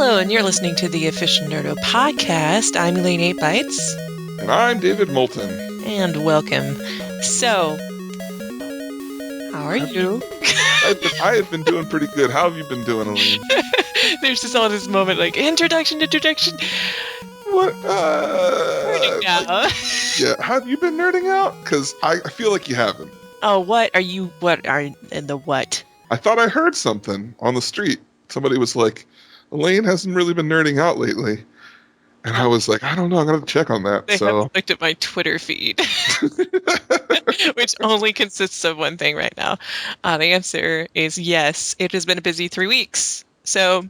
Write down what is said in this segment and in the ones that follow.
Hello, and you're listening to the Aficionerdo podcast. I'm Elaine Eightbytes. And I'm David Moulton. And welcome. So, how are you? I have been doing pretty good. How have you been doing, Elaine? There's just all this moment like, introduction. What? Nerding out. Yeah, have you been nerding out? Because I feel like you haven't. Oh, what are in the what? I thought I heard something on the street. Somebody was like, Elaine hasn't really been nerding out lately. And I was like, I don't know, I'm going to check on that. They haven't looked at my Twitter feed, which only consists of one thing right now. The answer is yes. It has been a busy 3 weeks. So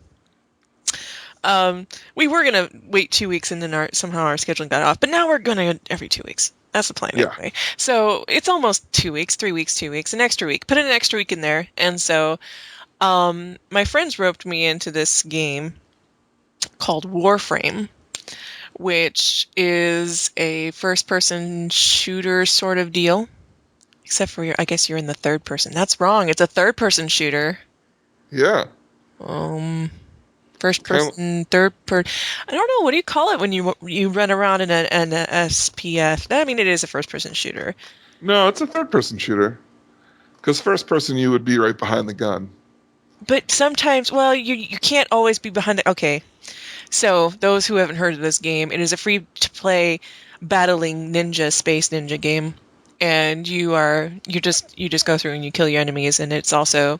we were going to wait 2 weeks and then somehow our scheduling got off. But now we're going to every 2 weeks. That's the plan anyway. So it's almost 2 weeks, 3 weeks, 2 weeks, an extra week. Put in an extra week in there. And so my friends roped me into this game called Warframe, which is a first-person shooter sort of deal. Except for, I guess you're in the third person. That's wrong. It's a third-person shooter. Yeah. First person, third person. I don't know. What do you call it when you run around in an SPF? I mean, it is a first-person shooter. No, it's a third-person shooter. Because first person, you would be right behind the gun. But sometimes, well, you can't always be behind the... Okay. So, those who haven't heard of this game, it is a free-to-play battling space ninja game. And you just go through and you kill your enemies, and it's also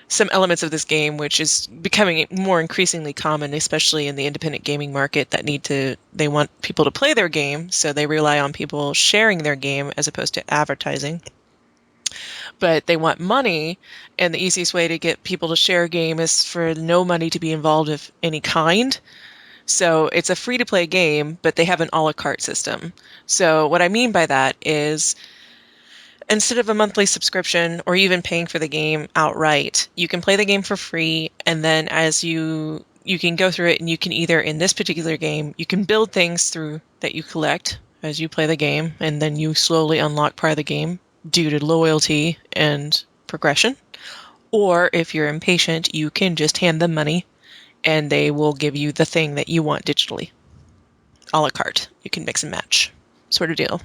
some elements of this game which is becoming more increasingly common, especially in the independent gaming market, that they want people to play their game, so they rely on people sharing their game as opposed to advertising. But they want money, and the easiest way to get people to share a game is for no money to be involved of any kind. So it's a free-to-play game, but they have an a la carte system. So what I mean by that is, instead of a monthly subscription or even paying for the game outright, you can play the game for free, and then as you can go through it, and you can either, in this particular game, you can build things through that you collect as you play the game, and then you slowly unlock part of the game due to loyalty and progression. Or if you're impatient, you can just hand them money and they will give you the thing that you want digitally. A la carte. You can mix and match sort of deal.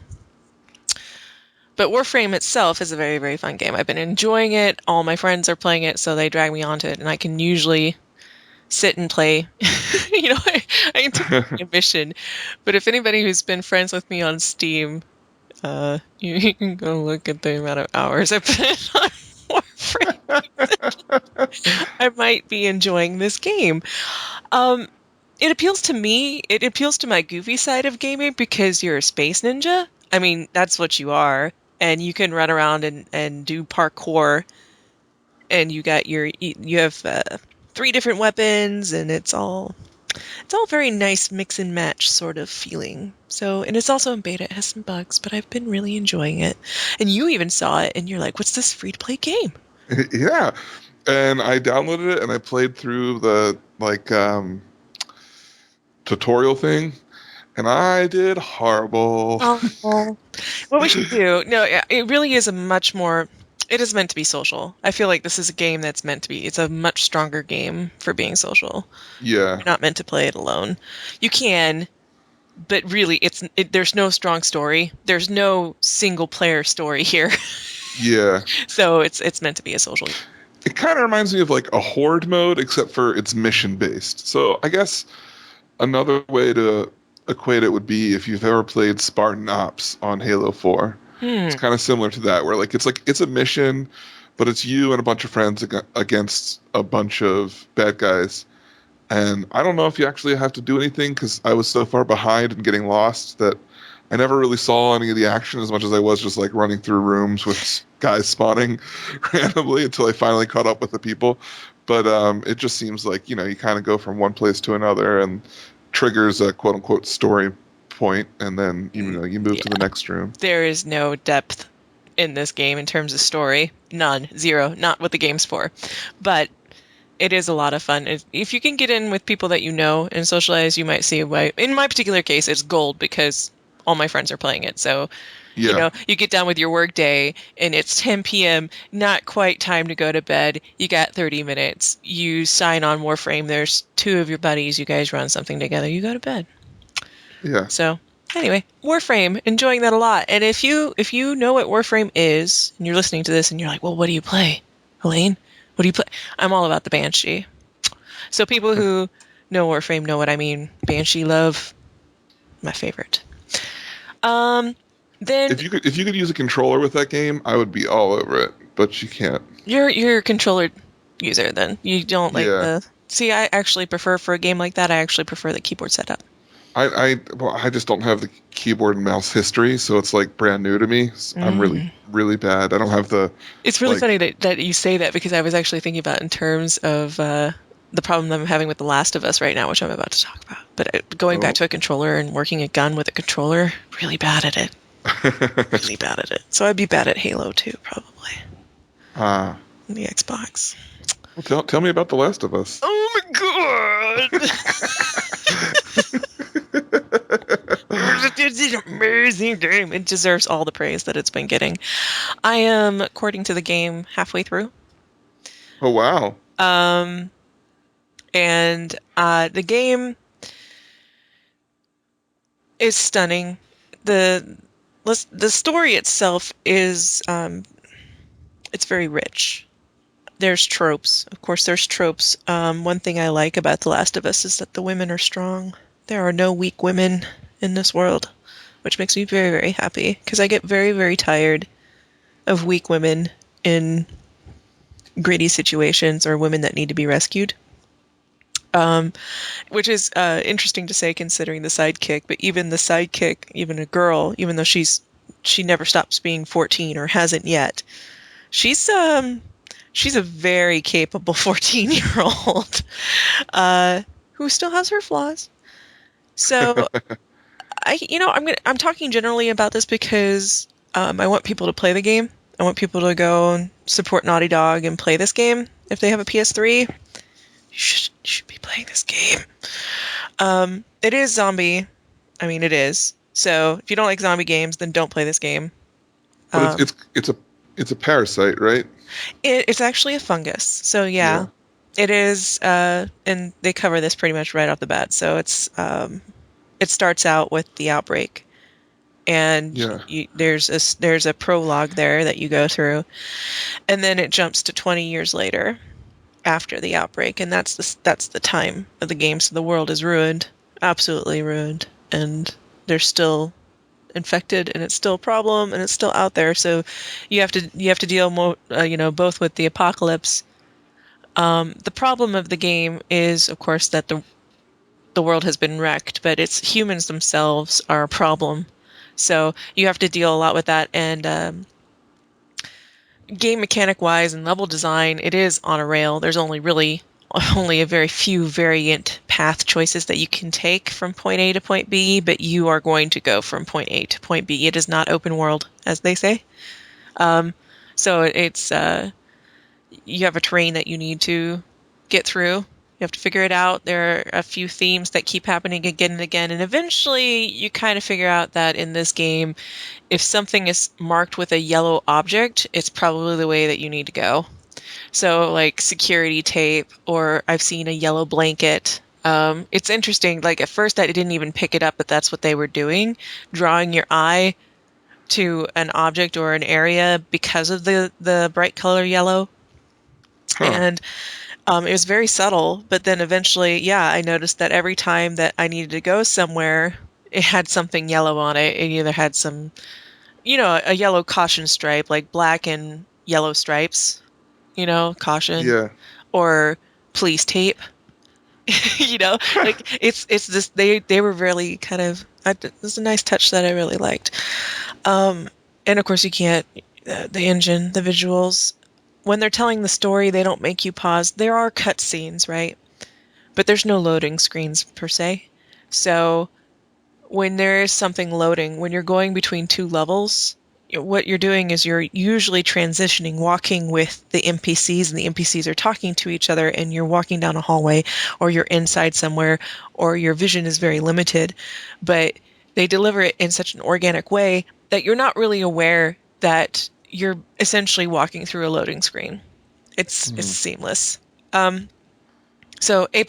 But Warframe itself is a very, very fun game. I've been enjoying it. All my friends are playing it, so they drag me onto it, and I can usually sit and play. I can take a mission. But if anybody who's been friends with me on Steam, you can go look at the amount of hours I put on Warframe. I might be enjoying this game. It appeals to me. It appeals to my goofy side of gaming because you're a space ninja. I mean, that's what you are. And you can run around and do parkour. And you have 3 different weapons, and it's all very nice mix and match sort of feeling. So, and it's also in beta. It has some bugs, but I've been really enjoying it. And you even saw it, and you're like, what's this free-to-play game? Yeah. And I downloaded it, and I played through the, tutorial thing, and I did horrible. Oh. What we should do... No, it really is it is meant to be social. I feel like this is a game that's meant to be... It's a much stronger game for being social. Yeah. You're not meant to play it alone. You can, but really, there's no strong story. There's no single-player story here. Yeah. So it's meant to be a social game. It kind of reminds me of like a horde mode, except for it's mission-based. So I guess another way to equate it would be if you've ever played Spartan Ops on Halo 4. It's kind of similar to that, where it's a mission, but it's you and a bunch of friends against a bunch of bad guys. And I don't know if you actually have to do anything, because I was so far behind and getting lost that I never really saw any of the action as much as I was just like running through rooms with guys spawning randomly until I finally caught up with the people. But it just seems like, you kind of go from one place to another and triggers a quote unquote story point, and then you move to the next room. There is no depth in this game in terms of story. None. Zero. Not what the game's for. But it is a lot of fun. If you can get in with people that you know and socialize, you might see why. In my particular case, it's gold because all my friends are playing it. So Yeah. You get done with your work day and it's 10 p.m., not quite time to go to bed. You got 30 minutes. You sign on Warframe. There's two of your buddies. You guys run something together. You go to bed. Yeah. So anyway, Warframe, enjoying that a lot. And if you know what Warframe is, and you're listening to this and you're like, well, what do you play, Elaine? What do you play? I'm all about the Banshee. So people who know Warframe know what I mean. Banshee love, my favorite. Um, then If you could use a controller with that game, I would be all over it. But you can't. you're a controller user. Then you don't like Yeah. the. See, I actually prefer for a game like that. I actually prefer the keyboard setup. I just don't have the keyboard and mouse history, so it's like brand new to me. I'm really Mm. really bad. I don't have the It's really like. funny that you say that because I was actually thinking about in terms of the problem I'm having with The Last of Us right now, which I'm about to talk about. But going back Oh. to a controller and working a gun with a controller, really bad at it. Really bad at it. So I'd be bad at Halo too, probably. Ah. On the Xbox. Well, tell me about The Last of Us. Oh my god! It's an amazing game. It deserves all the praise that it's been getting. I am, according to the game, halfway through. Oh wow. Um, and the game is stunning. The the story itself is it's very rich. There's tropes. Of course, there's tropes. One thing I like about The Last of Us is that the women are strong. There are no weak women in this world, which makes me very, very happy because I get very, very tired of weak women in gritty situations or women that need to be rescued. Which is interesting to say considering the sidekick, but even the sidekick, even a girl, even though she never stops being 14 or hasn't yet, she's a very capable 14-year-old who still has her flaws. So I'm talking generally about this because I want people to play the game. I want people to go and support Naughty Dog and play this game. If they have a PS3, you should be playing this game. It is zombie. I mean, it is. So if you don't like zombie games, then don't play this game. But it's Um, it's it's a it's a parasite, right? it's actually a fungus. So yeah, Yeah. it is. And they cover this pretty much right off the bat. So it starts out with the outbreak, and Yeah. there's a prologue there that you go through, and then it jumps to 20 years later after the outbreak, and that's the time of the game. So the world is ruined, absolutely ruined, and they're still infected, and it's still a problem, and it's still out there. So you have to deal both with the apocalypse. The problem of the game is, of course, that the world has been wrecked, but it's humans themselves are a problem. So you have to deal a lot with that, and game mechanic wise and level design, it is on a rail. There's only a very few variant path choices that you can take from point A to point B, but you are going to go from point A to point B. It is not open world, as they say. Um, so it's you have a terrain that you need to get through. You have to figure it out. There are a few themes that keep happening again and again, and eventually you kind of figure out that in this game, if something is marked with a yellow object, it's probably the way that you need to go. So, like security tape, or I've seen a yellow blanket. It's interesting. Like, at first, I didn't even pick it up, but that's what they were doing, drawing your eye to an object or an area because of the bright color yellow. Huh. And it was very subtle, but then eventually, yeah, I noticed that every time that I needed to go somewhere, it had something yellow on it. It either had some, a yellow caution stripe, like black and yellow stripes, caution, Yeah. or police tape. Like it's this they were really kind of it was a nice touch that I really liked. And of course you can't the engine, the visuals, when they're telling the story, they don't make you pause. There are cut scenes, right? But there's no loading screens per se. So when there is something loading, when you're going between two levels, what you're doing is you're usually transitioning, walking with the NPCs, and the NPCs are talking to each other, and you're walking down a hallway, or you're inside somewhere, or your vision is very limited. But they deliver it in such an organic way that you're not really aware that you're essentially walking through a loading screen. It's seamless. So A++,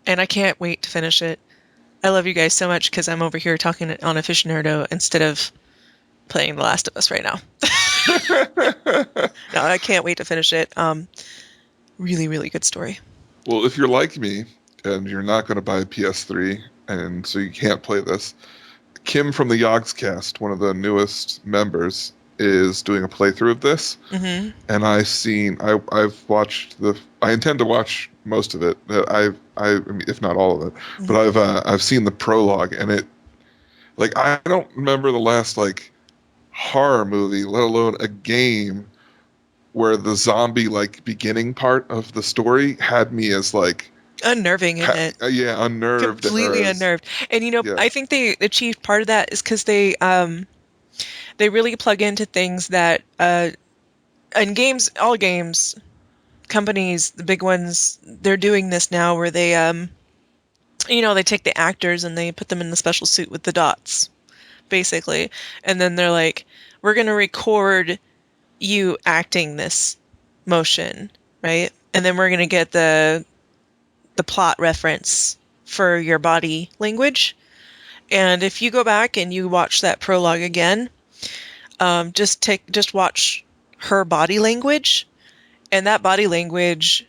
and I can't wait to finish it. I love you guys so much because I'm over here talking on Aficionerdo instead of playing The Last of Us right now. No, I can't wait to finish it. Really, really good story. Well, if you're like me and you're not going to buy a PS3 and so you can't play this, Kim from the Yogscast, one of the newest members, is doing a playthrough of this. Mm-hmm. And I've watched I intend to watch most of it. I mean, if not all of it, but I've seen the prologue, and it, like, I don't remember the last, like, horror movie, let alone a game, where the zombie, like, beginning part of the story had me as, like, Unnerving, isn't it? unnerved, or Completely as, unnerved. And yeah, I think they achieved part of that is because they really plug into things that in games, all games, companies, the big ones, they're doing this now where they they take the actors and they put them in the special suit with the dots, basically. And then they're like, we're going to record you acting this motion, right? And then we're going to get the plot reference for your body language. And if you go back and you watch that prologue again, just watch her body language, and that body language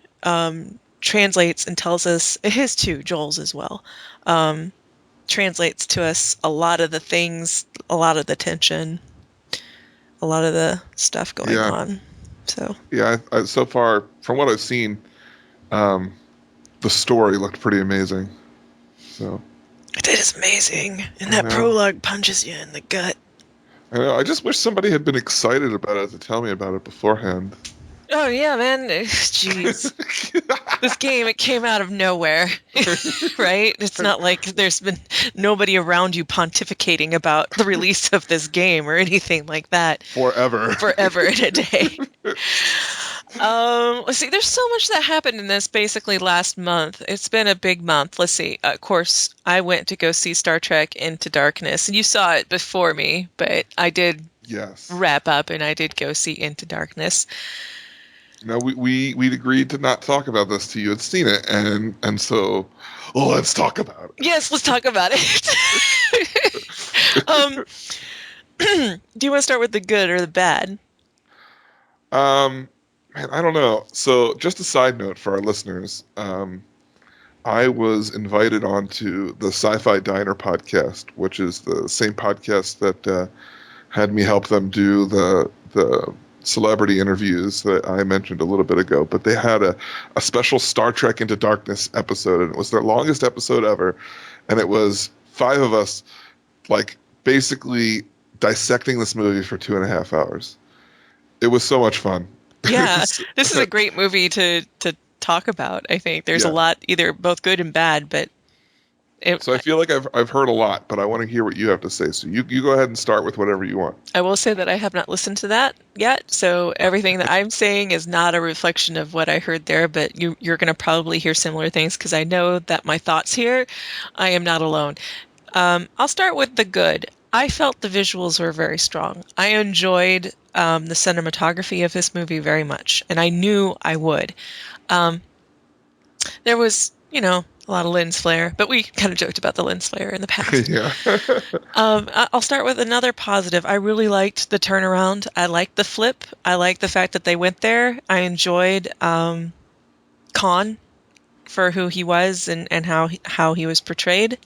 translates and tells us, his too, Joel's as well, translates to us a lot of the things, a lot of the tension, a lot of the stuff going yeah, on. So yeah. So far, from what I've seen, um, the story looked pretty amazing. So it is amazing, and I that know. prologue punches you in the gut. I know. I just wish somebody had been excited about it to tell me about it beforehand. Oh yeah, man. Jeez. This game, it came out of nowhere, right? It's not like there's been nobody around you pontificating about the release of this game or anything like that Forever. forever in a day. Let's see. There's so much that happened in this basically last month. It's been a big month. Let's see. Of course, I went to go see Star Trek Into Darkness, and you saw it before me, but I did Yes. wrap up and I did go see Into Darkness. No, we'd agreed to not talk about this till you had seen it, and so, well, let's talk about Yes, let's talk about it. um, do you want to start with the good or the bad? it. Man, I don't know. So, just a side note for our listeners, I was invited onto the Sci-Fi Diner podcast, which is the same podcast that had me help them do the celebrity interviews that I mentioned a little bit ago. But they had a special Star Trek Into Darkness episode, and it was their longest episode ever. And it was 5 of us, like, basically dissecting this movie for 2.5 hours. It was so much fun. Yeah, this is a great movie to talk about. I think there's a Yeah. lot, either both good and bad, but So I feel like I've heard a lot, but I want to hear what you have to say. So you go ahead and start with whatever you want. I will say that I have not listened to that yet. So everything that I'm saying is not a reflection of what I heard there, but you're going to probably hear similar things because I know that my thoughts here, I am not alone. I'll start with the good. I felt the visuals were very strong. I enjoyed the cinematography of this movie very much, and I knew I would. Um, there was, a lot of lens flare, but we kind of joked about the lens flare in the past. Yeah. I'll start with another positive. I really liked the turnaround. I liked the flip. I liked the fact that they went there. I enjoyed Khan for who he was and how he was portrayed.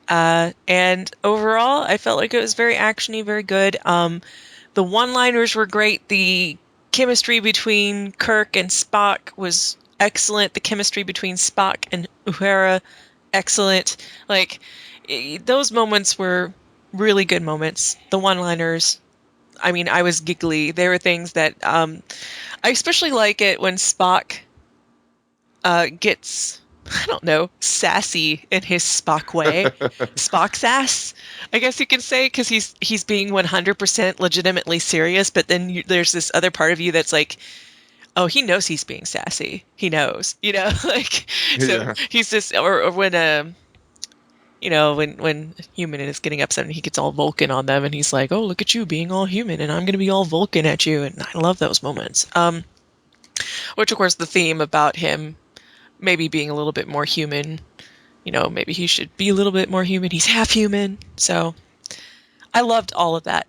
And overall, I felt like it was very actiony, very good. The one-liners were great. The chemistry between Kirk and Spock was excellent. The chemistry between Spock and Uhura, excellent. Like, those moments were really good moments. The one-liners, I mean, I was giggly. There were things that I especially like it when Spock gets, I don't know, sassy in his Spock way. Spock sass, I guess you can say, because he's being 100% legitimately serious, but then there's this other part of you that's like, oh, he knows he's being sassy. He knows, like, so Yeah. he's just, or when You know, when human is getting upset and he gets all Vulcan on them and he's like, "Oh, look at you being all human and I'm going to be all Vulcan at you." And I love those moments. Which of course the theme about him maybe being a little bit more human, you know, maybe he should be a little bit more human. He's half human. So, I loved all of that.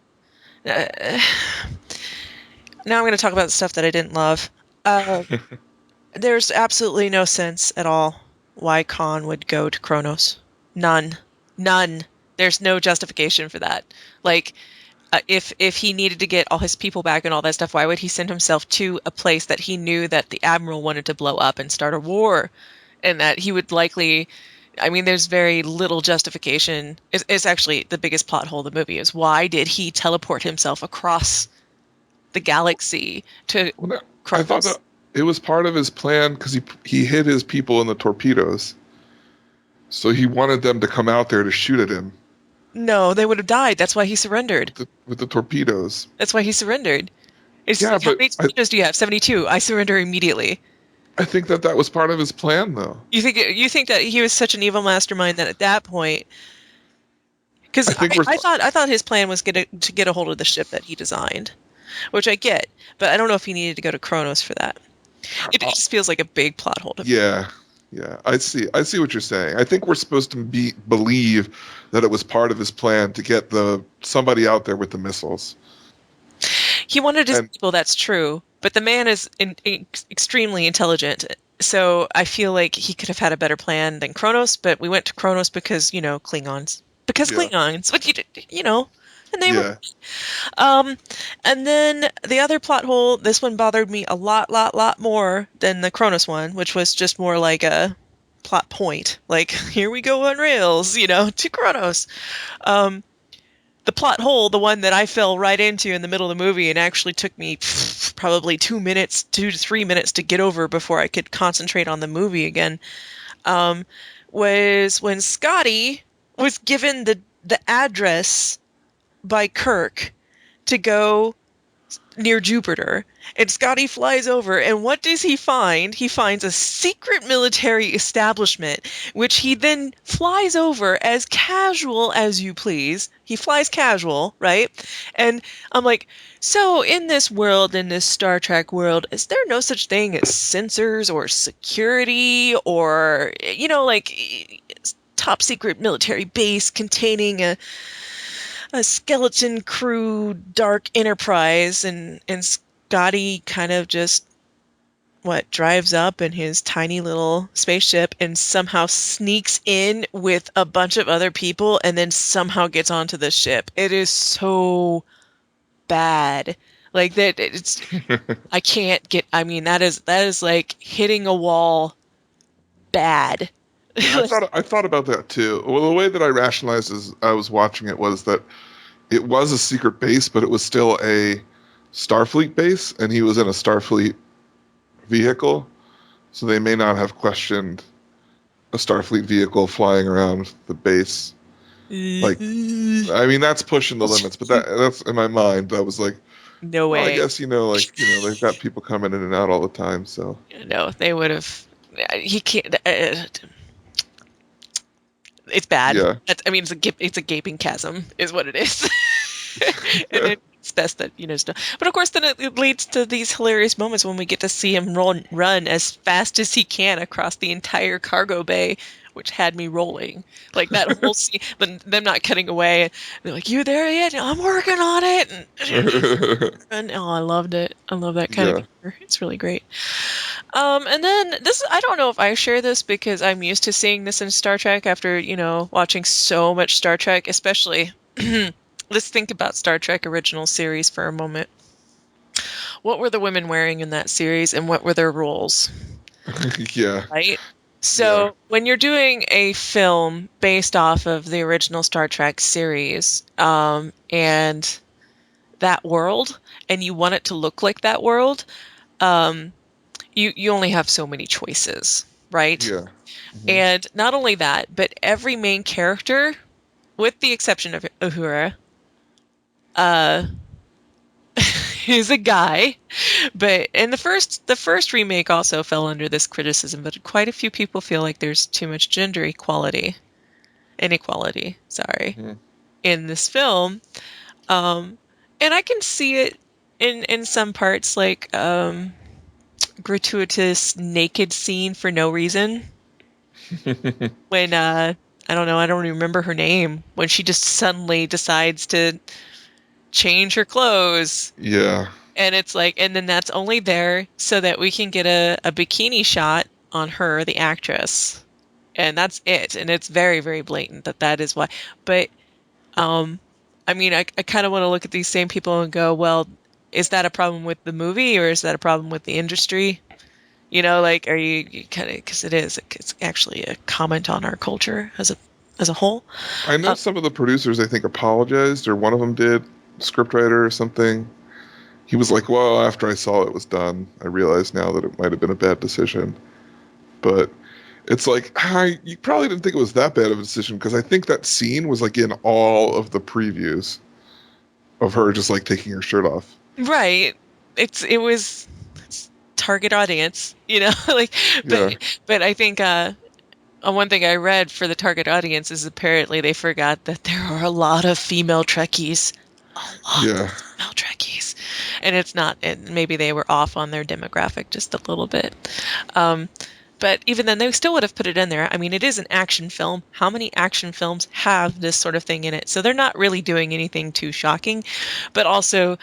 Uh, Now I'm going to talk about the stuff that I didn't love. Uh, there's absolutely no sense at all why Khan would go to Kronos. None. None. There's no justification for that. Like, if he needed to get all his people back and all that stuff, why would he send himself to a place that he knew that the admiral wanted to blow up and start a war, and that he would likely? I mean, there's very little justification. It's actually the biggest plot hole of the movie is why did he teleport himself across the galaxy to Well, no, I thought Kronos? that it was part of his plan because he hid his people in the torpedoes, so he wanted them to come out there to shoot at him No, they would have died. That's why he surrendered. with the torpedoes. That's why he surrendered. It's Yeah, like, how but many torpedoes do you have? 72. I surrender immediately. I think that was part of his plan, though. You think that he was such an evil mastermind that at that point, because I think we're. I thought his plan was to get a hold of the ship that he designed, which I get, but I don't know if he needed to go to Kronos for that. It just feels like a big plot hole to me. Yeah, yeah. I see what you're saying. I think we're supposed to believe that it was part of his plan to get somebody out there with the missiles. He wanted his And people, that's true, but the man is extremely intelligent. So I feel like he could have had a better plan than Kronos, but we went to Kronos because, Klingons. Because yeah, Klingons, but and they were. yeah. Um, and then the other plot hole, this one bothered me a lot more than the Kronos one, which was just more like a plot point. Like, here we go on rails, to Kronos. Um, the plot hole, the one that I fell right into in the middle of the movie and actually took me probably 2 to 3 minutes to get over before I could concentrate on the movie again, um, was when Scotty was given the address by Kirk to go near Jupiter. And Scotty flies over, and what does he find? He finds a secret military establishment, which he then flies over as casual as you please. He flies casual, right? And I'm like, so in this world, in this Star Trek world, is there no such thing as sensors or security or, like top secret military base containing a skeleton crew dark enterprise, and Scotty kind of just drives up in his tiny little spaceship and somehow sneaks in with a bunch of other people and then somehow gets onto the ship. It is so bad. Like that it's I can't get I mean that is like hitting a wall bad. Yeah, I thought about that too. Well, the way that I rationalized as I was watching it was that it was a secret base, but it was still a Starfleet base, and he was in a Starfleet vehicle, so they may not have questioned a Starfleet vehicle flying around the base. Like, I mean, that's pushing the limits, but that's in my mind. I was like, No well, I way. guess they've got people coming in and out all the time, so No, they would have. He can't. It's bad. yeah. I mean, it's a gaping chasm, is what it is. And it's best that stuff. But of course, then it leads to these hilarious moments when we get to see him run as fast as he can across the entire cargo bay, which had me rolling. Like that whole scene, them not cutting away. They're like, "You there yet? I'm working on it." And oh, I loved it. I love that kind of Yeah. humor. It's really great. And then I don't know if I share this because I'm used to seeing this in Star Trek after, watching so much Star Trek, especially. Let's think about Star Trek original series for a moment. What were the women wearing in that series and what were their roles? Yeah. Right? Yeah. So when you're doing a film based off of the original Star Trek series, and that world, and you want it to look like that world, um, you only have so many choices, right? Yeah. Hmm. And not only that, but every main character, with the exception of Uhura, uh, is a guy. But and the first remake also fell under this criticism, but quite a few people feel like there's too much gender equality inequality, sorry, Hmm. in this film. And I can see it in some parts, like gratuitous naked scene for no reason. When I don't know, I don't remember her name. When she just suddenly decides to change her clothes. Yeah. And it's like, and then that's only there so that we can get a bikini shot on her, the actress. And that's it. And it's very, very blatant that that is why. But, um, I mean, I kind of want to look at these same people and go, well, is that a problem with the movie or is that a problem with the industry? You know, like, are you kind of, because it is, it's actually a comment on our culture as a whole. I know Uh, some of the producers, I think, apologized, or one of them did, scriptwriter or something. He was like, well, after I saw it was done, I realized now that it might have been a bad decision. But it's like, you probably didn't think it was that bad of a decision, because I think that scene was like in all of the previews of her just like taking her shirt off. right. It's target audience, you know, like, but, Yeah. but I think, one thing I read for the target audience is apparently they forgot that there are a lot of female Trekkies. A lot of Yeah. female Trekkies. And it's not, and maybe they were off on their demographic just a little bit. Um, but even then, they still would have put it in there. I mean, it is an action film. How many action films have this sort of thing in it? So they're not really doing anything too shocking. But also,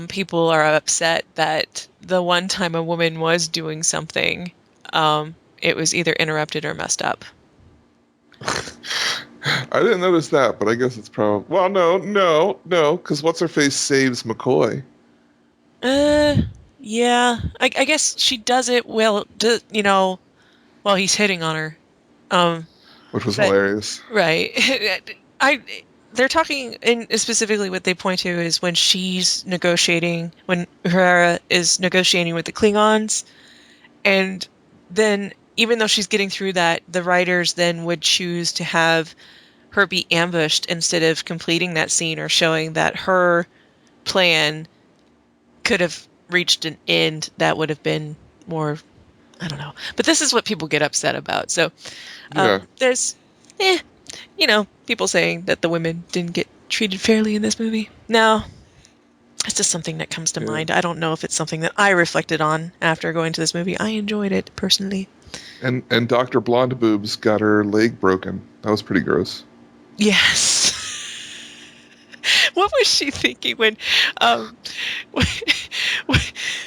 people are upset that the one time a woman was doing something, it was either interrupted or messed up. I didn't notice that, but I guess it's probably. Well, no, because what's her face saves McCoy, Uh, yeah. I guess she does it well, while he's hitting on her. Um, which was but hilarious. right. I they're talking, and specifically what they point to is when when Herrera is negotiating with the Klingons, and then even though she's getting through that, the writers then would choose to have her be ambushed instead of completing that scene or showing that her plan could have reached an end that would have been more, I don't know. But this is what people get upset about. So Yeah, there's, people saying that the women didn't get treated fairly in this movie. No, it's just something that comes to yeah. mind. I don't know if it's something that I reflected on after going to this movie. I enjoyed it personally. And Dr. Blonde Boobs got her leg broken. That was pretty gross. Yes. What was she thinking um, when,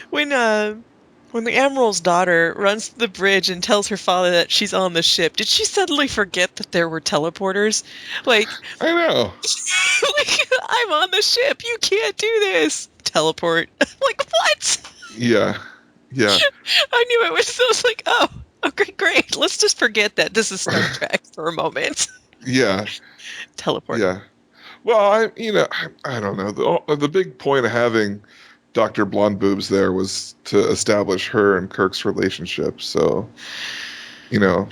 when, when the Admiral's daughter runs to the bridge and tells her father that she's on the ship? Did she suddenly forget that there were teleporters? Like, I know. like, I'm on the ship. You can't do this. Teleport. Like, what? Yeah, yeah, I knew it was. I was like, oh, okay, great. Let's just forget that this is Star Trek for a moment. yeah, Teleport. yeah. Well, I don't know. The big point of having Dr. Blonde Boobs there was to establish her and Kirk's relationship. So, you know,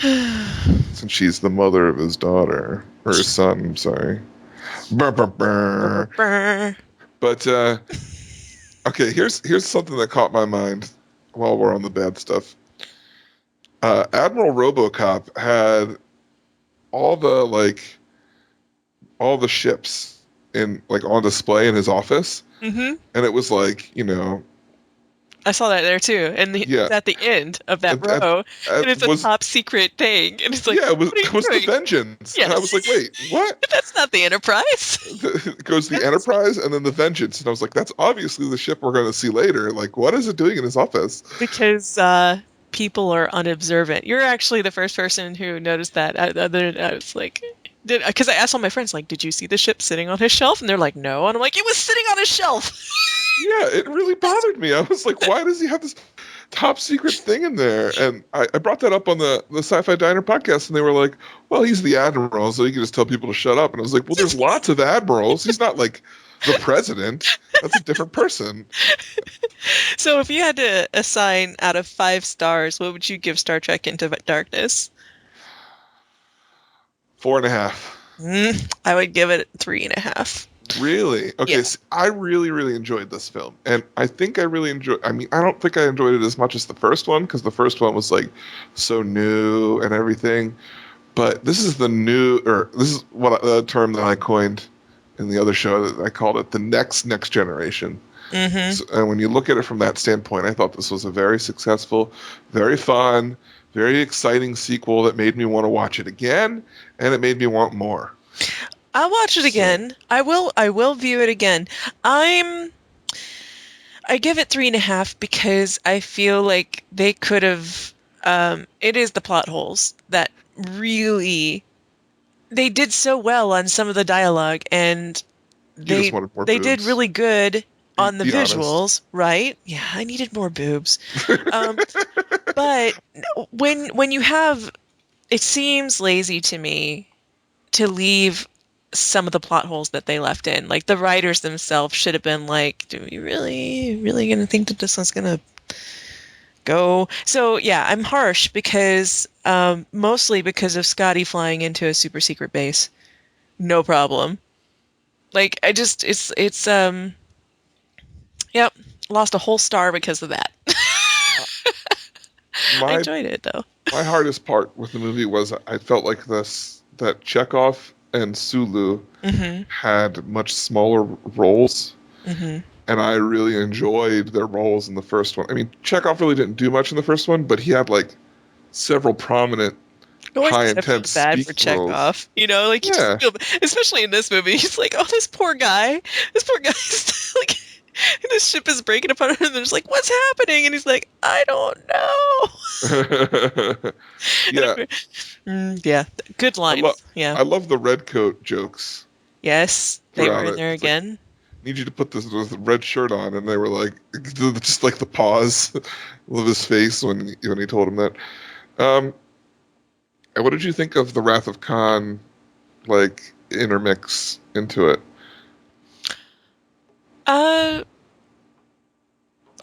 since she's the mother of his daughter or his son, I'm sorry. Brr, brr, brr. Brr. But okay, here's something that caught my mind while we're on the bad stuff. Admiral RoboCop had all the like all the ships in like on display in his office, Mm-hmm. and it was like I saw that there too, and yeah, it's at the end of that at, at, row, and it's a was top secret thing, and it's like, yeah, what are it you was the doing? Vengeance, and I was Yes, like, wait, what? that's not the Enterprise. It goes the That's Enterprise and then the Vengeance, and I was like, that's obviously the ship we're going to see later. Like, what is it doing in his office? because people are unobservant. You're actually the first person who noticed that. I was like, because I asked all my friends, like, did you see the ship sitting on his shelf? And they're like, no. And I'm like, it was sitting on his shelf. Yeah, it really bothered me. I was like, why does he have this top secret thing in there? And I brought that up on the Sci-Fi Diner podcast, and they were like, well, he's the admiral, so he can just tell people to shut up. And I was like, well, there's lots of admirals. He's not like the president. That's a different person. So if you had to assign out of 5 stars, what would you give Star Trek Into Darkness? 4.5. I would give it 3.5. Really? Yeah. Okay, so I really, really enjoyed this film. And I think I really enjoyed, I mean, I don't think I enjoyed it as much as the first one, because the first one was like so new and everything. But this is the new, or this is what the term that I coined in the other show. That I called it the next generation. Mm-hmm. So, and when you look at it from that standpoint, I thought this was a very successful, very fun, very exciting sequel that made me want to watch it again, and it made me want more. I'll watch it So again. I will view it again. I'm I give it 3.5 because I feel like they could have it is the plot holes that really they did so well on some of the dialogue, and you just they wanted more they did boobs. really good on the Be honest. visuals, right? Yeah, I needed more boobs. Um, but when you have, it seems lazy to me to leave some of the plot holes that they left in. Like the writers themselves should have been like, do we really gonna think that this one's gonna go? So yeah, I'm harsh because mostly because of Scotty flying into a super secret base. No problem. Like I just it's yep, lost a whole star because of that. I My enjoyed it though. my hardest part with the movie was I felt like this that Chekhov and Sulu Mhm. had much smaller roles, Mhm. and I really enjoyed their roles in the first one. I mean, Chekhov really didn't do much in the first one, but he had like several prominent, I always high kind of intense felt bad for speaking roles. Chekhov. You know, like you just Yeah, feel, especially in this movie, he's like, oh, this poor guy. This poor guy's like, this ship is breaking apart, and they're just like, what's happening? And he's like, I don't know. yeah. Yeah, good I love lines. Yeah. I love the red coat jokes Yes, they were throughout in it. there It's like, again. need you to put this red shirt on, and they were like, just like the pause of his face when he told him that. Um, and what did you think of the Wrath of Khan like intermix into it? Uh,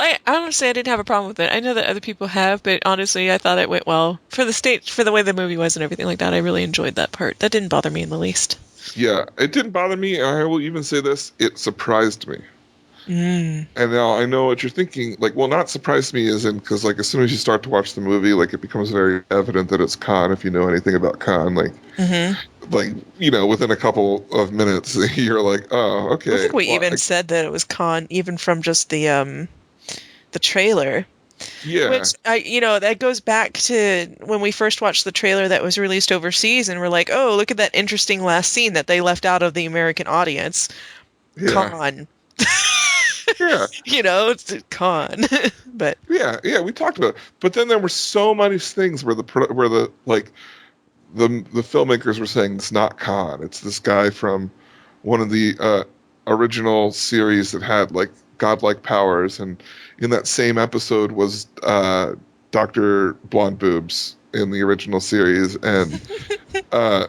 I honestly I didn't have a problem with it. I know that other people have, but honestly, I thought it went well for the state, for the way the movie was and everything like that. I really enjoyed that part. That didn't bother me in the least. Yeah, it didn't bother me. And I will even say this: it surprised me. Mm. And now I know what you're thinking. Like, well, not surprised me as in because like as soon as you start to watch the movie, like it becomes very evident that it's Khan if you know anything about Khan. Hmm. Like within a couple of minutes, you're like, oh, I okay. think we Well, even said that it was Khan even from just the trailer. yeah, Which that goes back to when we first watched the trailer that was released overseas, and we're like, oh, look at that interesting last scene that they left out of the American audience. yeah, Khan. yeah, It's Khan. But yeah, yeah. We talked about it, but then there were so many things where the filmmakers were saying it's not Khan. It's this guy from one of the original series that had like godlike powers, and in that same episode was Doctor Blonde Boobs in the original series, and uh,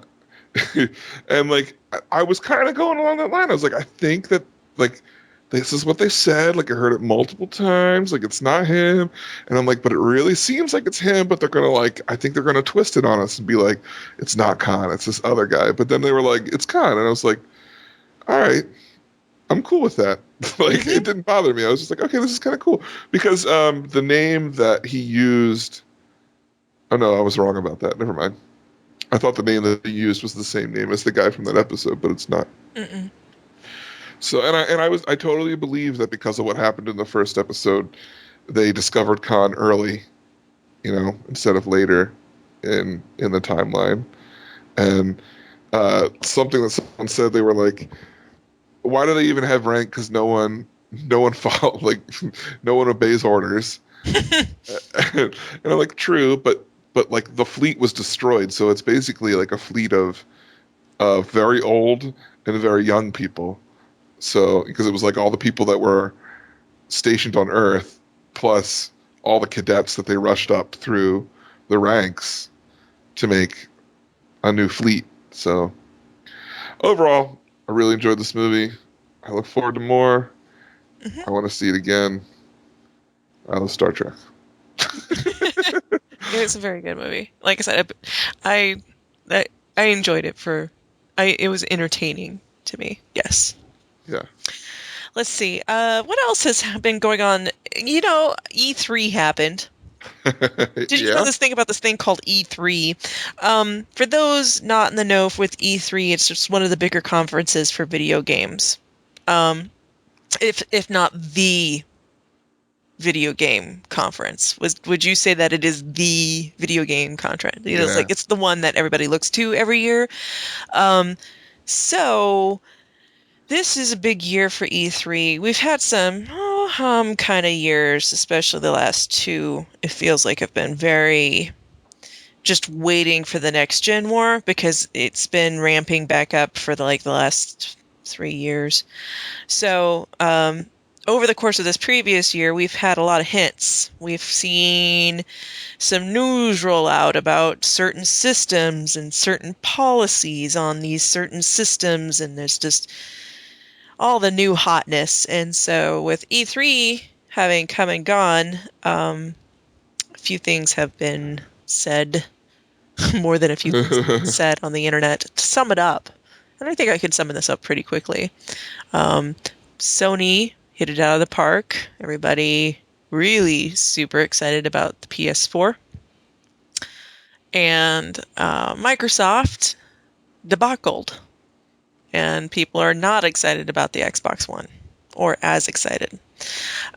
and like I was kind of going along that line. I was like, I think that like this is what they said. Like I heard it multiple times. Like it's not him, and I'm like, but it really seems like it's him. But they're gonna like, I think they're gonna twist it on us and be like, it's not Khan, it's this other guy. But then they were like, it's Khan, and I was like, all right, I'm cool with that. Like it mhm. didn't bother me. I was just like, okay, this is kind of cool because the name that he used. Oh no, I was wrong about that. Never mind. I thought the name that he used was the same name as the guy from that episode, but it's not. Mm-mm. So I totally believe that because of what happened in the first episode, they discovered Khan early, instead of later in the timeline. And something that someone said, they were like, why do they even have rank? Because no one follow like no one obeys orders. And I'm like, true, but like the fleet was destroyed, so it's basically like a fleet of very old and very young people. So because it was like all the people that were stationed on Earth, plus all the cadets that they rushed up through the ranks to make a new fleet. So overall, I really enjoyed this movie. I look forward to more. Mhm. I want to see it again. I love Star Trek. It was a very good movie. Like I said, I I, I enjoyed it for it was entertaining to me. Yes. Yeah. Let's see. What else has been going on? E3 happened. Did you know Yeah. this thing about this thing called E3? For those not in the know with E3, it's just one of the bigger conferences for video games. Um, if not the video game conference. Would you say that it is the video game conference? You know, it's like Yeah. it's the one that everybody looks to every year. Um, so this is a big year for E3. We've had some kind of years, especially the last two. It feels like have been very just waiting for the next gen war because it's been ramping back up for the last 3 years. So, over the course of this previous year, we've had a lot of hints. We've seen some news roll out about certain systems and certain policies on these certain systems, and there's just all the new hotness. And so, with E3 having come and gone, a few things have been said, more than a few things have been said on the internet. To sum it up, and I think I could sum this up pretty quickly. Um, Sony hit it out of the park. Everybody really super excited about the PS4. And Microsoft debacled. And people are not excited about the Xbox One, or as excited.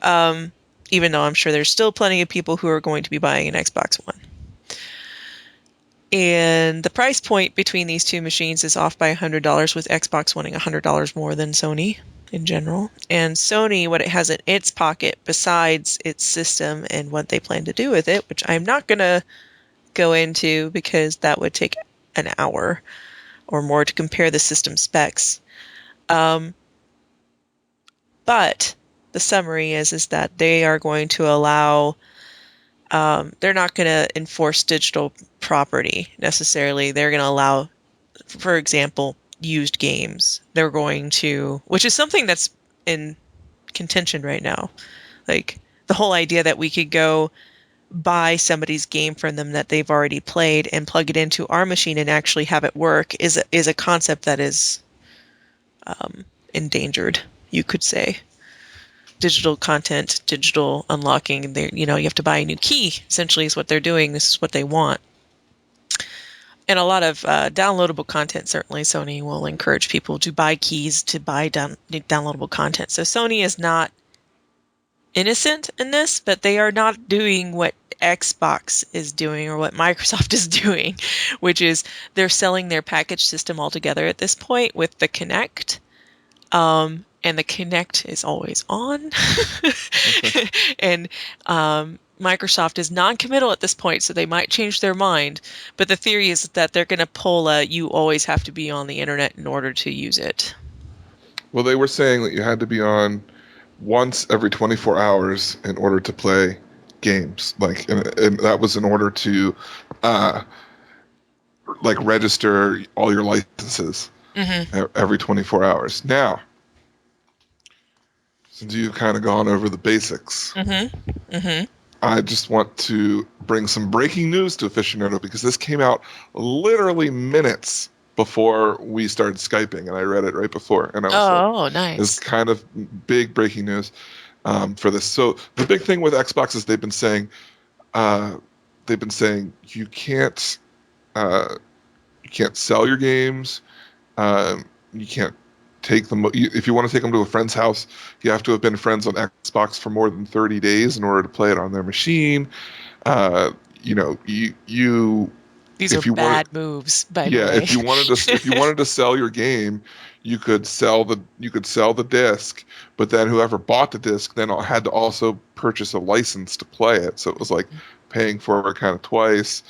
Um, Even though I'm sure there's still plenty of people who are going to be buying an Xbox One. And the price point between these two machines is off by $100, with Xbox wanting $100 more than Sony in general. And Sony, what it has in its pocket besides its system and what they plan to do with it, which I'm not going to go into because that would take an hour or more to compare the system specs. Um, but the summary is that they are going to allow, they're not going to enforce digital property necessarily. They're going to allow, for example, used games. They're going to, which is something that's in contention right now. Like the whole idea that we could go buy somebody's game from them that they've already played and plug it into our machine and actually have it work is a concept that is endangered, you could say. Digital content, digital unlocking. They, you have to buy a new key. Essentially, is what they're doing. This is what they want. And a lot of downloadable content. Certainly, Sony will encourage people to buy keys to buy downloadable content. So Sony is not innocent in this, but they are not doing what Xbox is doing or what Microsoft is doing, which is they're selling their package system altogether at this point with the Kinect. And the Kinect is always on. And Microsoft is non-committal at this point, so they might change their mind. But the theory is that they're going to pull a you always have to be on the internet in order to use it. Well, they were saying that you had to be on once every 24 hours in order to play games. Like, and that was in order to, uh, like, register all your licenses every 24 hours. Now, since you've kind of gone over the basics, I just want to bring some breaking news to Aficionerdo because this came out literally minutes before we started Skyping, and I read it right before, and I was like, Oh, "It's nice. kind of big breaking news for this." So the big thing with Xbox is uh, they've been saying uh, you can't sell your games, you can't take them if you want to take them to a friend's house. You have to have been friends on Xbox for more than 30 days in order to play it on their machine. Uh, you These are if you wanted, bad moves, by the yeah, way. if you wanted to sell your game, you could sell the disc, but then whoever bought the disc then had to also purchase a license to play it. So it was like paying for it kind of twice.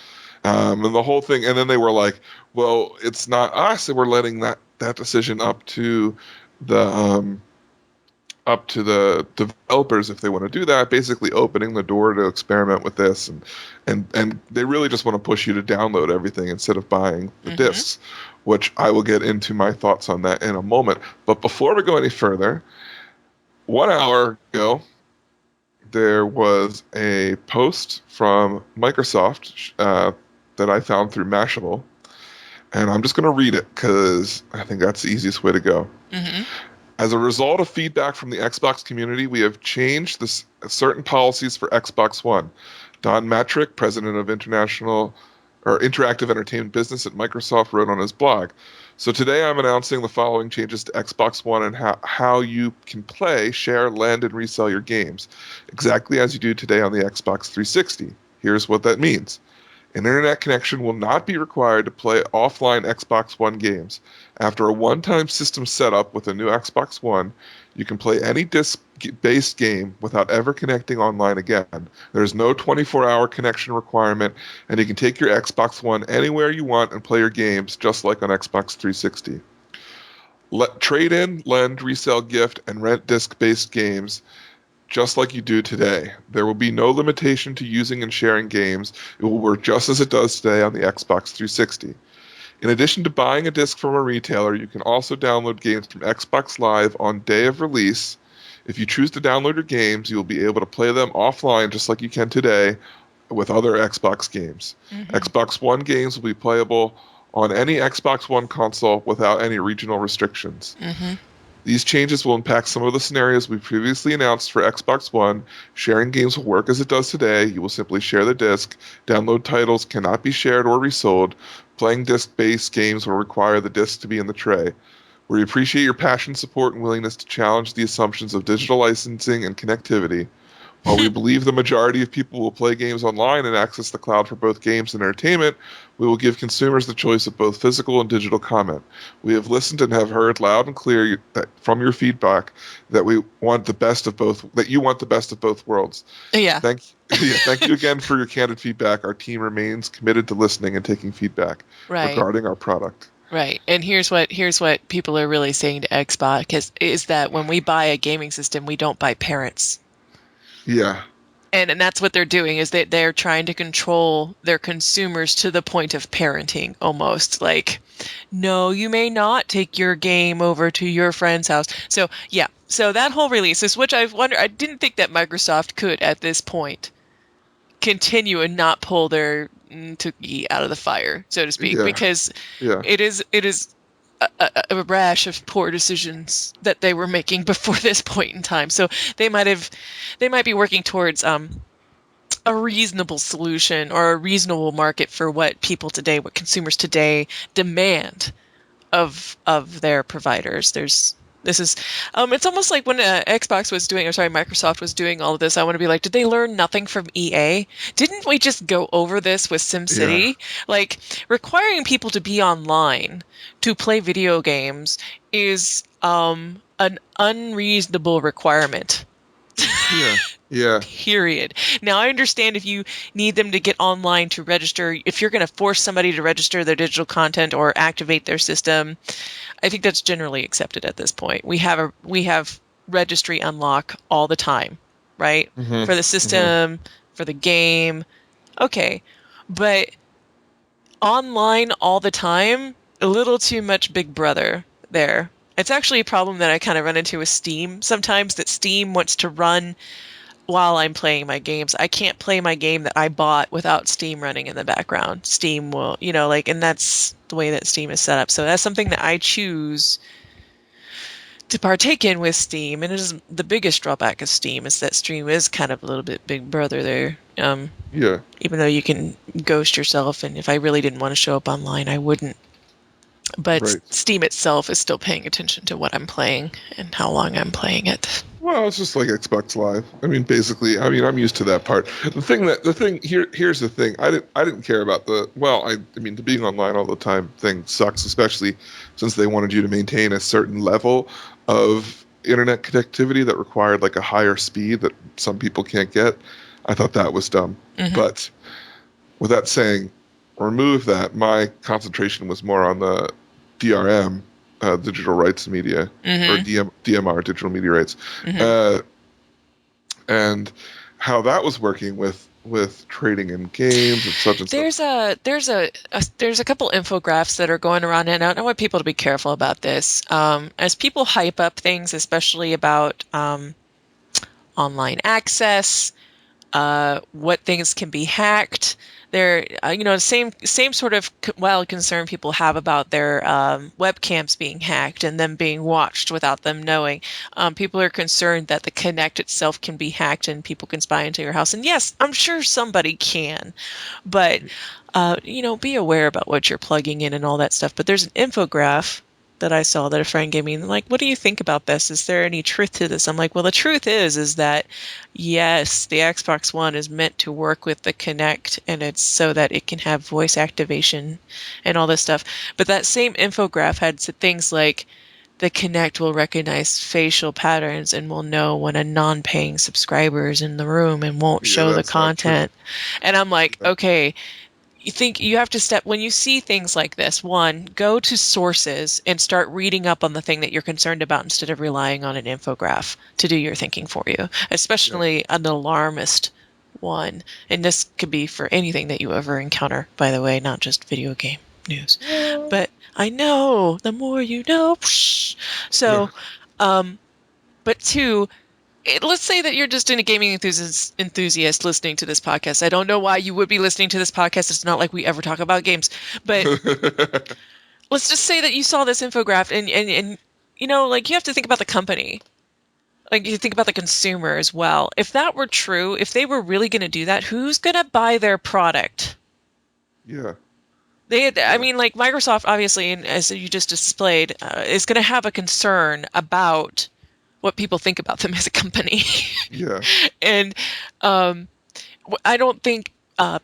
And the whole thing, and then they were like, "Well, it's not us, and we're letting that decision the up to the developers if they want to do that, basically opening the door to experiment with this, and they really just want to push you to download everything instead of buying the Hmm. discs, which I will get into my thoughts on that in a moment. But before we go any further, 1 hour ago there was a post from Microsoft that I found through Mashable, and I'm just going to read it because I think that's the easiest way to go. Hmm. As a result of feedback from the Xbox community, we have changed certain policies for Xbox One. Don Matrick, president of Interactive Entertainment Business at Microsoft, wrote on his blog. So today I'm announcing the following changes to Xbox One and how you can play, share, lend, and resell your games, exactly as you do today on the Xbox 360. Here's what that means. An internet connection will not be required to play offline Xbox One games. After a one-time system setup with a new Xbox One, you can play any disc-based game without ever connecting online again. There's no 24-hour connection requirement, and you can take your Xbox One anywhere you want and play your games just like on Xbox 360. Trade in, lend, resell, gift, and rent disc-based games just like you do today. There will be no limitation to using and sharing games. It will work just as it does today on the Xbox 360. In addition to buying a disc from a retailer, you can also download games from Xbox Live on day of release. If you choose to download your games, you will be able to play them offline just like you can today with other Xbox games. Mm-hmm. Xbox One games will be playable on any Xbox One console without any regional restrictions. Mm-hmm. These changes will impact some of the scenarios we previously announced for Xbox One. Sharing games will work as it does today. You will simply share the disc. Download titles cannot be shared or resold. Playing disc-based games will require the disc to be in the tray. We appreciate your passion, support, and willingness to challenge the assumptions of digital licensing and connectivity. While we believe the majority of people will play games online and access the cloud for both games and entertainment, we will give consumers the choice of both physical and digital comment. We have listened and have heard loud and clear from your feedback that we want the best of both. That you want the best of both worlds. Yeah. Thank you again for your candid feedback. Our team remains committed to listening and taking feedback regarding our product. Right. And here's what people are really saying to Xbox is that when we buy a gaming system, we don't buy parents. Yeah. And that's what they're doing, is that they're trying to control their consumers to the point of parenting, almost. Like, no, you may not take your game over to your friend's house. So, yeah. So that whole release is which I've wondered. I didn't think that Microsoft could, at this point, continue and not pull their cookie out of the fire, so to speak, because it is a rash of poor decisions that they were making before this point in time. So they might be working towards a reasonable solution or a reasonable market for what consumers today demand of their providers. It's almost like when Microsoft was doing all of this, I want to be like, did they learn nothing from EA? Didn't we just go over this with SimCity? Yeah. Like, requiring people to be online to play video games is an unreasonable requirement. Yeah. Period. Now, I understand if you need them to get online to register, if you're going to force somebody to register their digital content or activate their system, I think that's generally accepted at this point. We have registry unlock all the time, right? Mm-hmm. For the system, for the game. Okay. But online all the time, a little too much Big Brother there. It's actually a problem that I kind of run into with Steam sometimes, that Steam wants to run while I'm playing my games. I can't play my game that I bought without Steam running in the background. Steam will, and that's the way that Steam is set up. So that's something that I choose to partake in with Steam. And it is the biggest drawback of Steam is that Steam is kind of a little bit Big Brother there. Even though you can ghost yourself, and if I really didn't want to show up online, I wouldn't. But Steam itself is still paying attention to what I'm playing and how long I'm playing it. Well, it's just like Xbox Live. I mean, basically, I'm used to that part. Here's the thing. I didn't care about the being online all the time thing sucks, especially since they wanted you to maintain a certain level of internet connectivity that required like a higher speed that some people can't get. I thought that was dumb. Mm-hmm. But with that saying, remove that. My concentration was more on the DRM. Digital rights media, or DMR, digital media rights, and how that was working with trading in games and such and such. There's a couple infographics that are going around, and I want people to be careful about this. As people hype up things, especially about online access, what things can be hacked, they're same sort of wild concern people have about their webcams being hacked and them being watched without them knowing. People are concerned that the Kinect itself can be hacked and people can spy into your house. And yes, I'm sure somebody can, but be aware about what you're plugging in and all that stuff. But there's an infograph that I saw that a friend gave me, and like, what do you think about this? Is there any truth to this? I'm like, well, the truth is that yes, the Xbox One is meant to work with the Kinect, and it's so that it can have voice activation and all this stuff. But that same infograph had things like the Kinect will recognize facial patterns and will know when a non-paying subscriber is in the room and won't Yeah, show the that's not true. content. And I'm like, Yeah. okay, you think you have to step when you see things like this, one, go to sources and start reading up on the thing that you're concerned about instead of relying on an infograph to do your thinking for you, Yeah. especially an alarmist one. And this could be for anything that you ever encounter, by the way, not just video game news. Well, But I know, the more you know. So, um, but two, let's say that you're just a gaming enthusiast listening to this podcast. I don't know why you would be listening to this podcast. It's not like we ever talk about games. But let's just say that you saw this infographic and like you have to think about the company. Like you think about the consumer as well. If that were true, if they were really going to do that, who's going to buy their product? yeah. I Yeah. mean, like Microsoft, obviously, and as you just displayed, is going to have a concern about what people think about them as a company. Yeah. And um, I don't think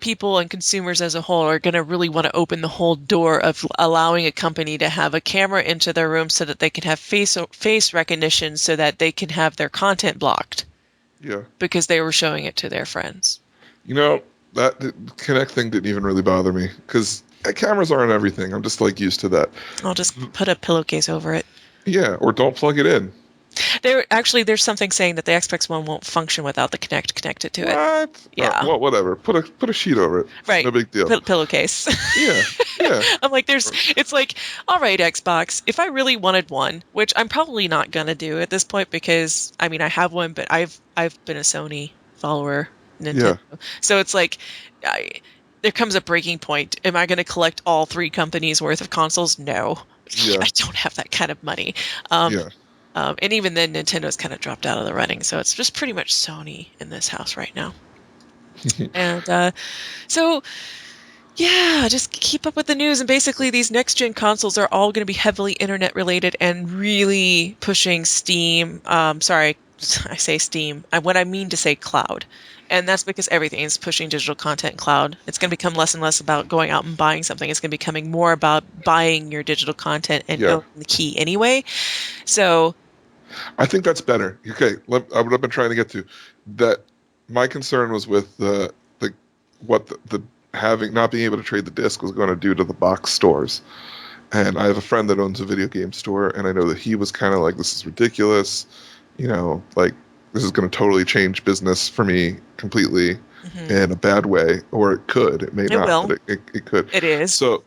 people and consumers as a whole are going to really want to open the whole door of allowing a company to have a camera into their room so that they can have face recognition so that they can have their content blocked Yeah. because they were showing it to their friends. You know, that the Kinect thing didn't even really bother me because cameras aren't everything. I'm just like used to that. I'll just put a pillowcase over it. Yeah, or don't plug it in. There's something saying that the Xbox One won't function without the Kinect connected to it. What? Yeah, Well, whatever. Put a sheet over it. right. No big deal. Pillowcase. Yeah. Yeah. I'm like, it's like, all right, Xbox, if I really wanted one, which I'm probably not gonna do at this point because I mean I have one, but I've been a Sony follower, Nintendo, Yeah. so it's like, I, there comes a breaking point. Am I gonna collect all three companies worth of consoles? No, Yeah. I don't have that kind of money. Um, Yeah. and even then, Nintendo's kind of dropped out of the running, so it's just pretty much Sony in this house right now. And so yeah, just keep up with the news. And basically, these next gen consoles are all going to be heavily internet related and really pushing Steam. Sorry, I say Steam. What I mean to say cloud. And that's because everything is pushing digital content cloud. It's going to become less and less about going out and buying something. It's going to be becoming more about buying your digital content and Yeah. owning the key anyway. So, I think that's better. Okay, what I've been trying to get to, that my concern was with the what the having not being able to trade the disc was going to do to the box stores. And I have a friend that owns a video game store, and I know that he was kind of like, "This is ridiculous," like this is going to totally change business for me completely mhm, in a bad way, or it could. It may it not, will. but it could. It is. So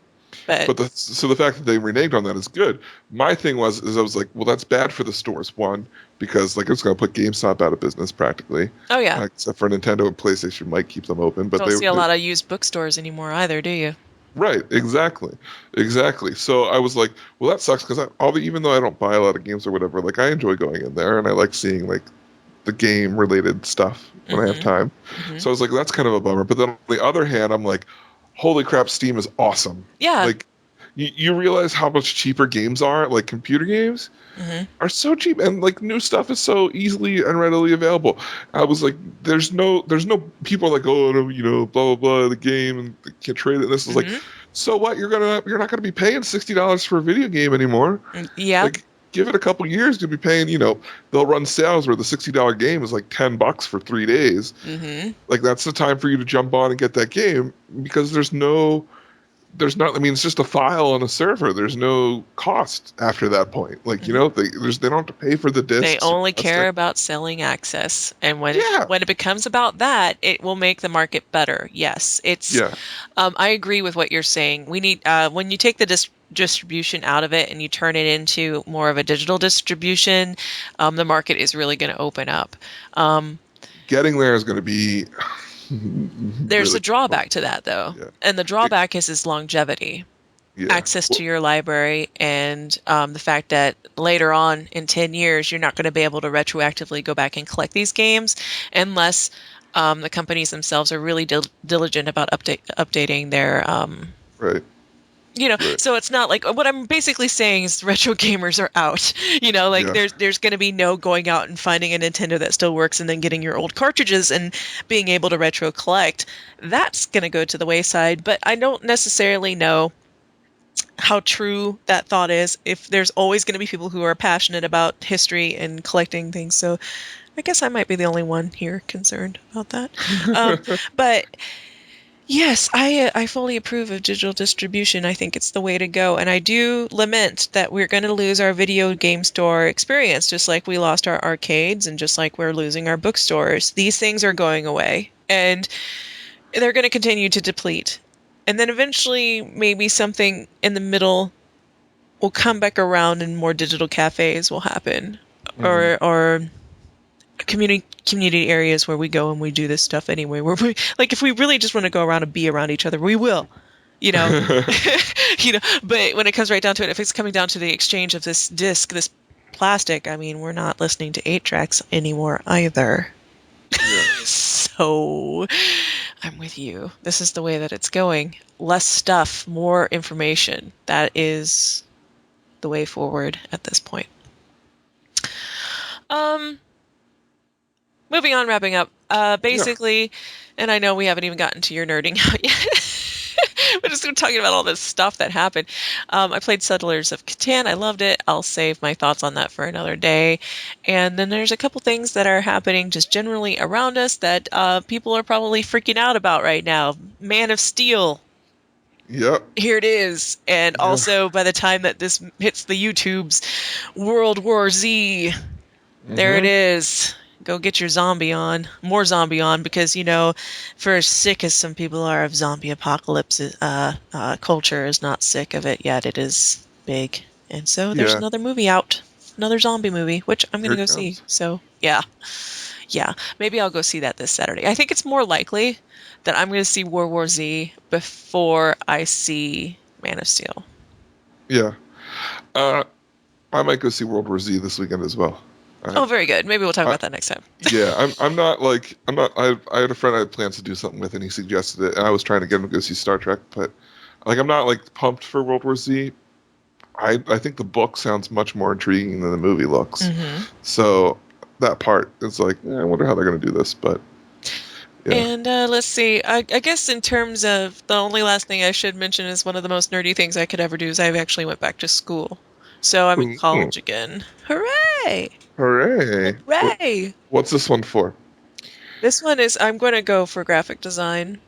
But so the fact that they reneged on that is good. My thing is I was like, well, that's bad for the stores. One, because like it's going to put GameStop out of business practically, oh yeah, except for Nintendo and PlayStation might keep them open. But don't see a lot of used bookstores anymore either, do you? right, exactly. So I was like, well, that sucks because even though I don't buy a lot of games or whatever, like I enjoy going in there and I like seeing like the game related stuff when I have Hmm. time. Hmm. So I was like, that's kind of a bummer. But then on the other hand, I'm like, holy crap, Steam is awesome. Yeah. Like, you realize how much cheaper games are, like computer games Hmm. are so cheap, and like new stuff is so easily and readily available. I was like, there's no people like, oh no, blah blah blah the game and they can't trade it. And this is like, Hmm. so what? You're not gonna be paying $60 for a video game anymore. Yeah. Like, give it a couple years, you'll be paying. They'll run sales where the $60 game is like $10 for 3 days. Hmm. Like that's the time for you to jump on and get that game because there's not. I mean, it's just a file on a server. There's no cost after that point. Like Hmm. they don't have to pay for the They discs. only That's care about selling access, and yeah, when it becomes about that, it will make the market better. Yes, it's. yeah, I agree with what you're saying. We need when you take the distribution out of it and you turn it into more of a digital distribution, the market is really going to open up. Um, getting there is going to be. There's a Really cool. drawback to that, though. Yeah. And the It- drawback is its longevity, yeah. access to Well, your library, and the fact that later on in 10 years, you're not going to be able to retroactively go back and collect these games unless the companies themselves are really diligent about updating their right. Right. so it's not like what I'm basically saying is retro gamers are out. Like Yeah. there's going to be no going out and finding a Nintendo that still works and then getting your old cartridges and being able to retro collect. That's going to go to the wayside, but I don't necessarily know how true that thought is. If there's always going to be people who are passionate about history and collecting things, so I guess I might be the only one here concerned about that. But yes, I fully approve of digital distribution. I think it's the way to go. And I do lament that we're going to lose our video game store experience, just like we lost our arcades and just like we're losing our bookstores. These things are going away and they're going to continue to deplete. And then eventually, maybe something in the middle will come back around and more digital cafes will happen. Hmm. Or community areas where we go and we do this stuff anyway. Where we like if we really just want to go around and be around each other, we will. You know, But when it comes right down to it, if it's coming down to the exchange of this disc, this plastic, I mean, we're not listening to 8 tracks anymore either. Yeah. So I'm with you. This is the way that it's going. Less stuff, more information. That is the way forward at this point. Um, Moving on, wrapping up. Yeah. Basically, and I know we haven't even gotten to your nerding out yet. We're just talking about all this stuff that happened. I played Settlers of Catan. I loved it. I'll save my thoughts on that for another day. And then there's a couple things that are happening just generally around us that people are probably freaking out about right now. Man of Steel. Yep. Here it is. And Yeah. also, by the time that this hits the YouTubes, World War Z. There it Hmm. is. Go get your zombie on. More zombie on because, for as sick as some people are of zombie apocalypse, culture is not sick of it yet. It is big. And so there's Yeah. another movie out. Another zombie movie, which I'm going Here to it go see. comes. So, yeah. Yeah. Maybe I'll go see that this Saturday. I think it's more likely that I'm going to see World War Z before I see Man of Steel. Yeah. Uh, I might go see World War Z this weekend as well. I, Oh, very good. Maybe we'll talk I, about that next time. yeah. I'm not. I had a friend I had plans to do something with, and he suggested it, and I was trying to get him to go see Star Trek, but like I'm not like pumped for World War Z. I think the book sounds much more intriguing than the movie looks. Hmm. So that part is like, I wonder how they're going to do this, but yeah. And let's see. I guess in terms of the only last thing I should mention is one of the most nerdy things I could ever do is I actually went back to school. So I'm in Ooh, college again. Hooray! hooray! Hooray! What's this one for? This one is I'm going to go for graphic design.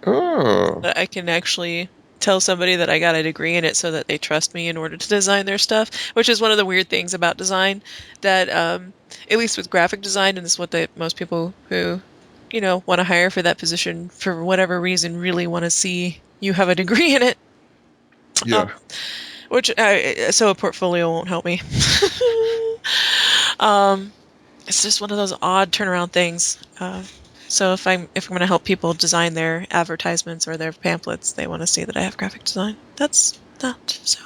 Oh, That I can actually tell somebody that I got a degree in it so that they trust me in order to design their stuff, which is one of the weird things about design that at least with graphic design, and this is what most people who want to hire for that position for whatever reason really want to see you have a degree in it. Um, yeah, which so a portfolio won't help me. um, it's just one of those odd turnaround things. So if I'm going to help people design their advertisements or their pamphlets, they want to see that I have graphic design. That's that. So,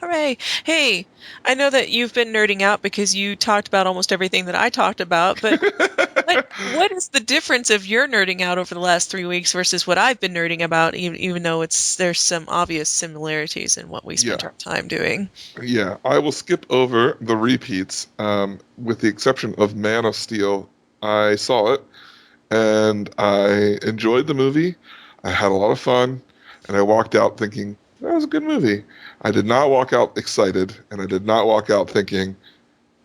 hooray! Hey, I know that you've been nerding out because you talked about almost everything that I talked about, but what is the difference of your nerding out over the last 3 weeks versus what I've been nerding about, even though there's some obvious similarities in what we spent yeah, our time doing? yeah. I will skip over the repeats, with the exception of Man of Steel. I saw it and I enjoyed the movie. I had a lot of fun, and I walked out thinking that was a good movie. I did not walk out excited, and I did not walk out thinking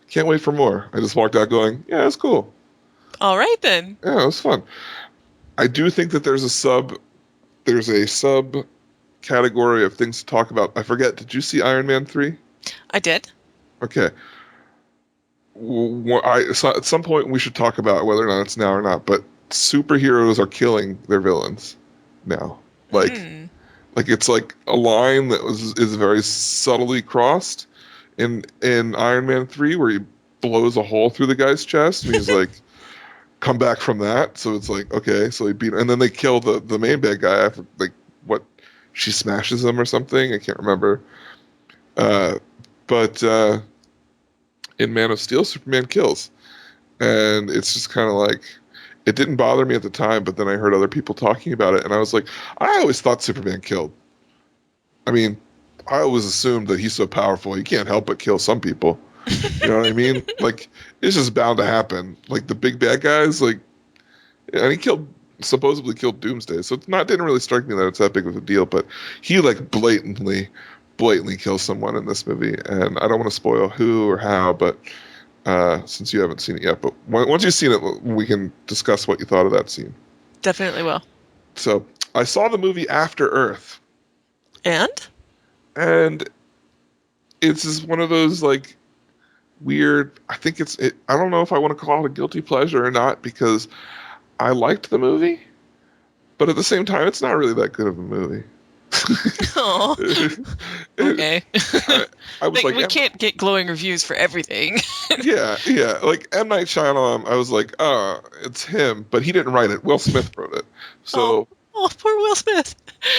can't wait for more. I just walked out going, yeah, it's cool. All right then. Yeah, it was fun. I do think that there's a sub category of things to talk about. I forget. Did you see Iron Man 3? I did. Okay. So at some point we should talk about whether or not it's now or not. But superheroes are killing their villains now. Like Hmm. like it's like a line that is very subtly crossed in Iron Man 3 where he blows a hole through the guy's chest and he's like come back from that. So it's like, okay, so he beat, and then they kill the main bad guy after, like, what, she smashes him or something. I can't remember. Uh, but in Man of Steel, Superman kills, and it's just kind of like, it didn't bother me at the time, but then I heard other people talking about it, and I was like, I always thought Superman killed. I mean, I always assumed that he's so powerful he can't help but kill some people. You know what I mean? Like, it's just bound to happen. Like the big bad guys, like, and he supposedly killed Doomsday, so didn't really strike me that it's that big of a deal. But he like blatantly kills someone in this movie, and I don't want to spoil who or how, but since you haven't seen it yet, but once you've seen it, we can discuss what you thought of that scene. Definitely will. So I saw the movie After Earth, And? and it's just one of those like weird. I think I don't know if I want to call it a guilty pleasure or not, because I liked the movie, but at the same time, it's not really that good of a movie. Oh, okay. I, I was Like, like, we can't get glowing reviews for everything. yeah. Like M. Night Shyamalan, I was like, it's him, but he didn't write it. Will Smith wrote it. Oh, So poor Will Smith.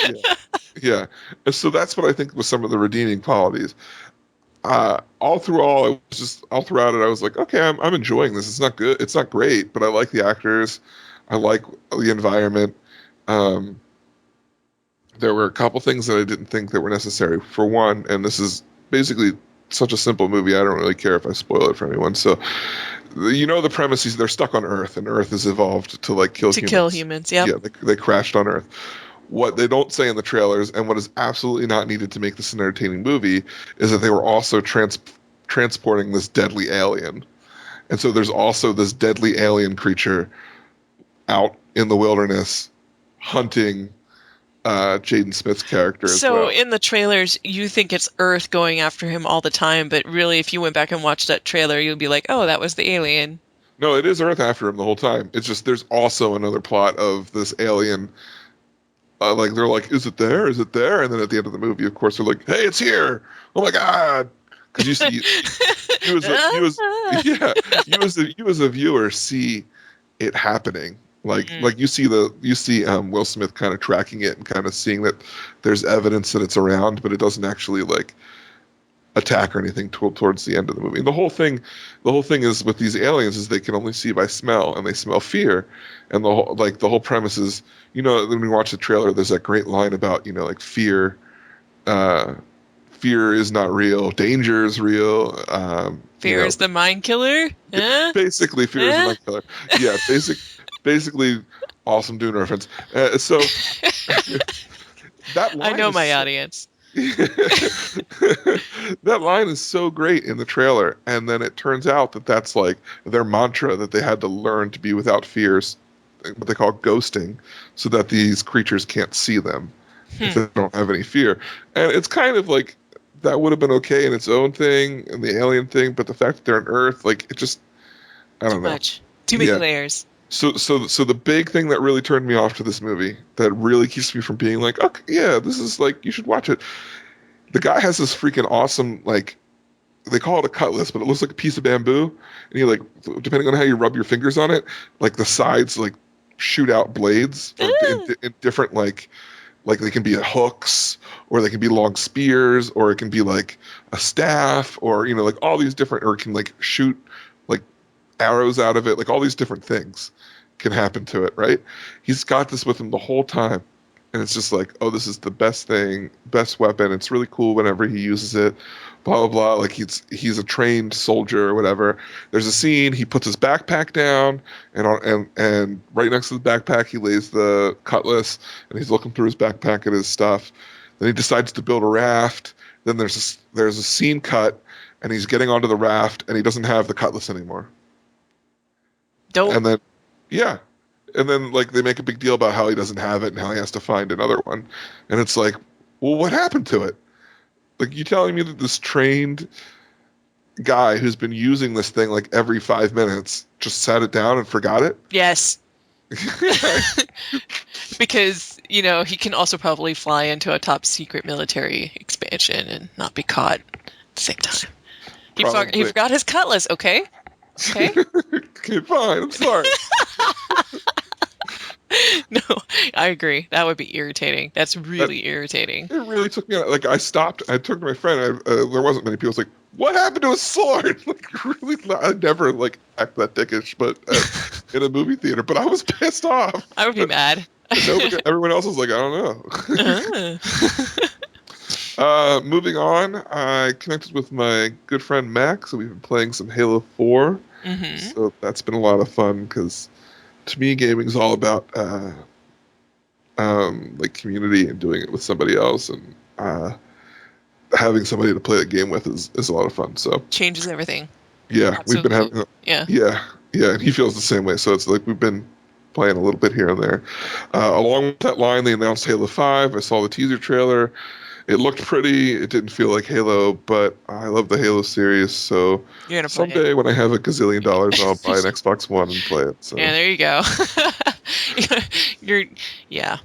yeah, yeah. And so that's what I think was some of the redeeming qualities. All throughout it, I was like, okay, I'm enjoying this. It's not good. It's not great, but I like the actors. I like the environment. Um, there were a couple things that I didn't think that were necessary. For one, and this is basically such a simple movie, I don't really care if I spoil it for anyone. So, the premise is they're stuck on Earth, and Earth has evolved to like kill To humans. kill humans, yep. Yeah, they crashed on Earth. What they don't say in the trailers, and what is absolutely not needed to make this an entertaining movie, is that they were also transporting this deadly alien. And so there's also this deadly alien creature out in the wilderness hunting Jaden Smith's character as So well. in the trailers, you think it's Earth going after him all the time, but really, if you went back and watched that trailer, you'll be like, oh, that was the alien. No, it is Earth after him the whole time. It's just there's also another plot of this alien. Like they're like, is it there? Is it there? And then at the end of the movie, of course, they're like, hey, it's here! Oh my god! Because yeah, you as a viewer see it happening. Like you see Will Smith kind of tracking it and kind of seeing that there's evidence that it's around, but it doesn't actually like attack or anything towards the end of the movie. And the whole thing is with these aliens is they can only see by smell, and they smell fear. And the whole premise is, when we watch the trailer, there's that great line about, like fear, fear is not real, danger is real. Fear is the mind killer? Basically, fear is the mind killer. Yeah, basically, awesome Dune reference. So that line I know is my audience. that line is so great in the trailer, and then it turns out that that's like their mantra, that they had to learn to be without fears, what they call ghosting, so that these creatures can't see them if they don't have any fear. And it's kind of like that would have been okay in its own thing, and the alien thing, but the fact that they're on Earth, like, it just, I don't know. Much. Too many layers. So the big thing that really turned me off to this movie, that really keeps me from being like, okay, yeah, this is like, you should watch it. The guy has this freaking awesome, like, they call it a cutlass, but it looks like a piece of bamboo. And he, like, depending on how you rub your fingers on it, like the sides, like, shoot out blades in different, like they can be hooks, or they can be long spears, or it can be like a staff, or, like all these different, or it can like shoot like arrows out of it, like all these different things can happen to it, right? He's got this with him the whole time. And it's just like, oh, this is the best thing, best weapon. It's really cool whenever he uses it, blah, blah, blah. Like he's a trained soldier or whatever. There's a scene, he puts his backpack down, and right next to the backpack, he lays the cutlass, and he's looking through his backpack at his stuff. Then he decides to build a raft. Then there's a scene cut, and he's getting onto the raft, and he doesn't have the cutlass anymore. Dope. And then, yeah. And then, like, they make a big deal about how he doesn't have it and how he has to find another one. And it's like, well, what happened to it? Like, you telling me that this trained guy who's been using this thing, like, every 5 minutes just sat it down and forgot it? Yes. Because, he can also probably fly into a top secret military expansion and not be caught at the same time. He forgot his cutlass, okay? Okay? Okay, fine, I'm sorry. No, I agree. That would be irritating. That's That really irritating. it really took me out. Like I stopped. I turned to my friend. There wasn't many people. I was like, "What happened to his sword?" Like really, I never like act that dickish, but in a movie theater. But I was pissed off. I would be mad. And nobody, everyone else was like, "I don't know." Uh, Moving on, I connected with my good friend Max, and we've been playing some Halo 4. hmm So that's been a lot of fun because to me, gaming is all about like community and doing it with somebody else, and having somebody to play the game with is a lot of fun. So Changes everything. yeah, we've been Absolutely. having Yeah. yeah, yeah, and he feels the same way. So it's like we've been playing a little bit here and there. Along with that line, they announced Halo 5. I saw the teaser trailer. It looked pretty. It didn't feel like Halo, but I love the Halo series. So You're gonna play someday when I have a gazillion dollars, I'll buy an it. Xbox One and play it. Yeah, So there you go. You're, yeah.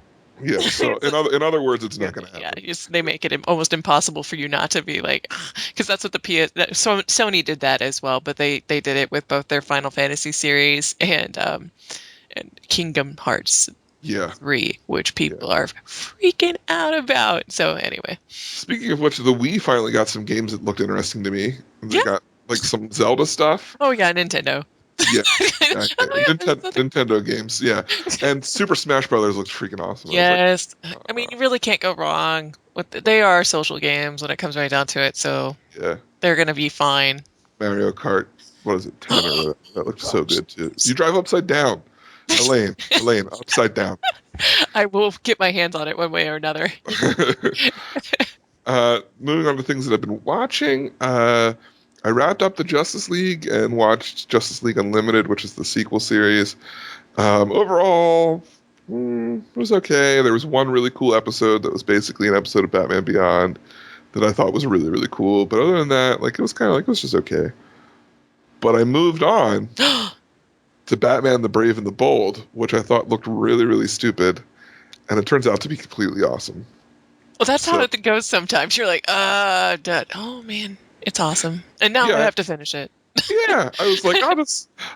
yeah. So It's in other words, it's not going to yeah, happen. they make it almost impossible for you not to be like, because that's what Sony did that as well, but they did it with both their Final Fantasy series and Kingdom Hearts Yeah, 3, which yeah. people are freaking out about. So anyway, Speaking of which, the Wii finally got some games that looked interesting to me. They yeah. got like some Zelda stuff. Oh yeah, Nintendo. Yeah, Oh exactly. yeah, there's nothing. Nintendo games. Yeah, and Super Smash Brothers looked freaking awesome. I was like, Yes, I mean uh, you really can't go wrong with they are social games when it comes right down to it, so yeah, they're gonna be fine. Mario Kart. What is it, 10 or whatever? That looked so good too. You Games. drive upside down, Elaine, upside down. I will get my hands on it one way or another. Moving on to things that I've been watching. I wrapped up the Justice League and watched Justice League Unlimited, which is the sequel series. Overall, it was okay. There was one really cool episode that was basically an episode of Batman Beyond that I thought was really, really cool. But other than that, like it was kind of like it was just okay. But I moved on to Batman the Brave and the Bold, which I thought looked really, really stupid, and it turns out to be completely awesome. Well, that's how So it goes sometimes. You're like, oh man, it's awesome. And now I yeah, have to finish it. yeah. I was like,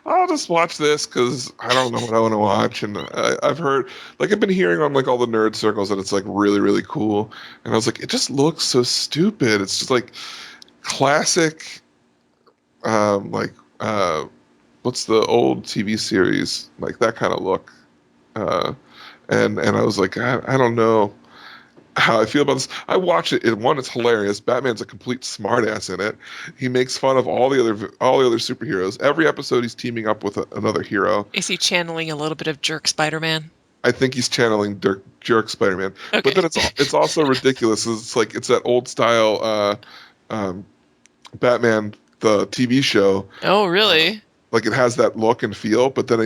I'll just watch this because I don't know what I want to watch, and I've heard, like, I've been hearing on like all the nerd circles that it's like really, really cool, and I was like, it just looks so stupid. It's just like classic, like what's the old TV series like that kind of look, uh, and I was like, I don't know how I feel about this. I watch it. In one, it's hilarious. Batman's a complete smartass in it. He makes fun of all the other superheroes. Every episode, he's teaming up with another hero. Is he channeling a little bit of Jerk Spider-Man? I think he's channeling Jerk Spider-Man. But Okay. then it's also ridiculous. It's like it's that old style um, Batman the TV show. Oh, Uh, really? like it has that look and feel, but then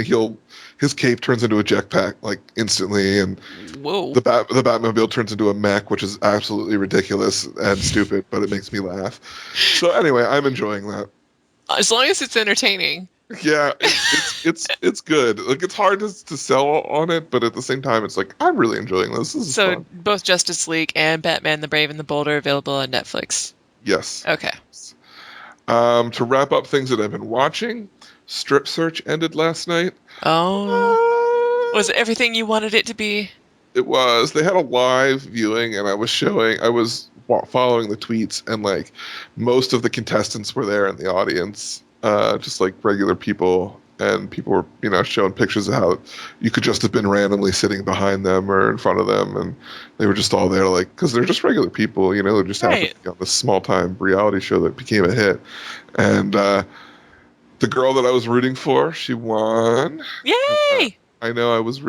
his cape turns into a jetpack like instantly, and Whoa. the Batmobile turns into a mech, which is absolutely ridiculous and stupid, but it makes me laugh. So anyway, I'm enjoying that. As long as it's entertaining. Yeah, it's good. Like it's hard to sell on it, but at the same time, it's like I'm really enjoying this. This is So fun. both Justice League and Batman the Brave and the Bold are available on Netflix. Yes. Okay. To wrap up things that I've been watching, Strip Search ended last night. Oh, was it Uh, everything you wanted it to be? It was. They had a live viewing, and I was following the tweets, and like most of the contestants were there in the audience, just like regular people, and people were, showing pictures of how you could just have been randomly sitting behind them or in front of them, and they were just all there, like, because they're just regular people, who just happened Right. to be on this small time reality show that became a hit, and the girl that I was rooting for, she won. Uh, Yay! I know. I was